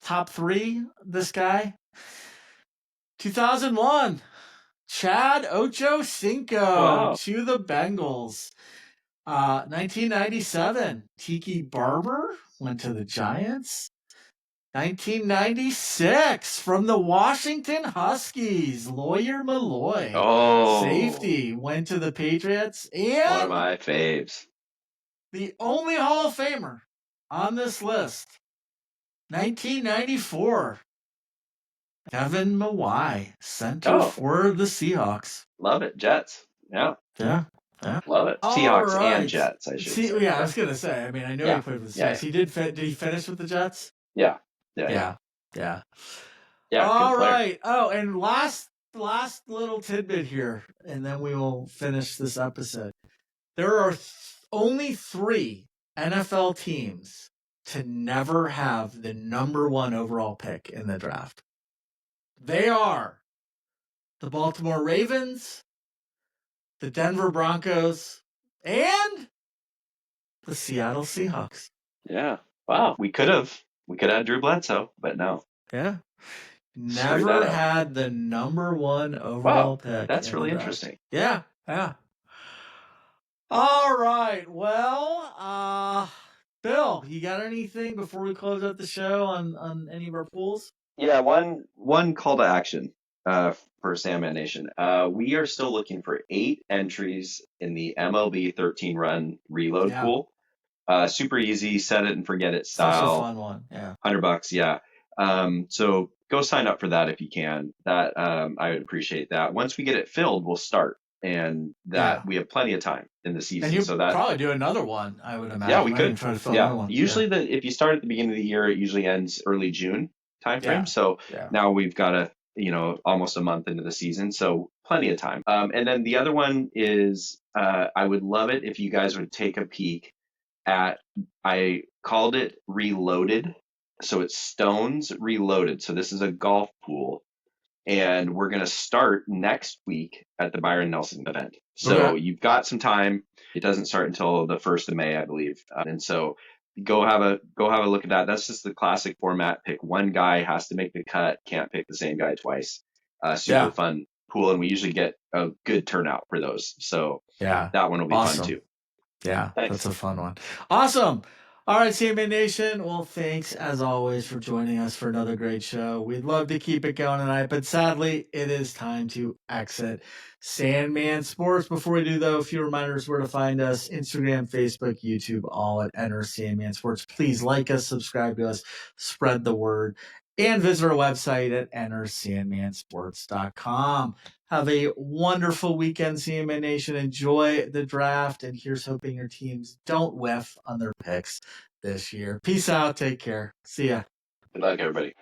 Top 3, this guy. 2001, Chad Ochocinco to the Bengals. 1997, Tiki Barber went to the Giants. 1996, from the Washington Huskies, Lawyer Malloy. Safety, went to the Patriots. And one of my faves. The only Hall of Famer on this list, 1994, Kevin Mawai, center for the Seahawks. Love it. Jets. Yeah. Love it. Seahawks and Jets, I should say. Yeah, I was going to say. I mean, I know he played with the Seahawks. Did he finish with the Jets? Yeah. All right. Oh, and last little tidbit here, and then we will finish this episode. There are only 3 NFL teams to never have the number 1 overall pick in the draft. They are the Baltimore Ravens, the Denver Broncos, and the Seattle Seahawks. Yeah. Wow. We could have We could have Drew Bledsoe, but no. Yeah. Screw Never that up. had the number 1 overall Wow, pick. that's in the really draft. interesting. Yeah. All right. Well, Bill, you got anything before we close out the show on any of our pools? Yeah, one call to action for Sandman Nation. We are still looking for 8 entries in the MLB 13 run reload Yeah. pool. Super easy, set it and forget it Such a style. fun one. Yeah. $100, yeah. So go sign up for that if you can. That I would appreciate that. Once we get it filled, we'll start, and that Yeah. we have plenty of time in the season. And you so that probably do another one, I would imagine. yeah, we right? could. And try to fill another Yeah, one. usually if you start at the beginning of the year, it usually ends early June timeframe. Yeah. So Yeah. now we've got almost a month into the season, so plenty of time. And then the other one is I would love it if you guys would take a peek at, I called it Reloaded. So it's Stones Reloaded. So this is a golf pool, and we're going to start next week at the Byron Nelson event. So Okay. you've got some time. It doesn't start until the 1st of May, I believe. And so go have a look at that. That's just the classic format. Pick one guy, has to make the cut, can't pick the same guy twice. Super fun pool, and we usually get a good turnout for those. So Yeah. that one will be Awesome. fun too. Yeah, Thanks. that's a fun one. Awesome. All right, CMA Nation. Well, thanks as always for joining us for another great show. We'd love to keep it going tonight, but sadly, it is time to exit Sandman Sports. Before we do, though, a few reminders where to find us: Instagram, Facebook, YouTube, all at Enter Sandman Sports. Please like us, subscribe to us, spread the word, and visit our website at entersandmansports.com. Have a wonderful weekend, CMA Nation. Enjoy the draft, and here's hoping your teams don't whiff on their picks this year. Peace out. Take care. See ya. Good luck, everybody.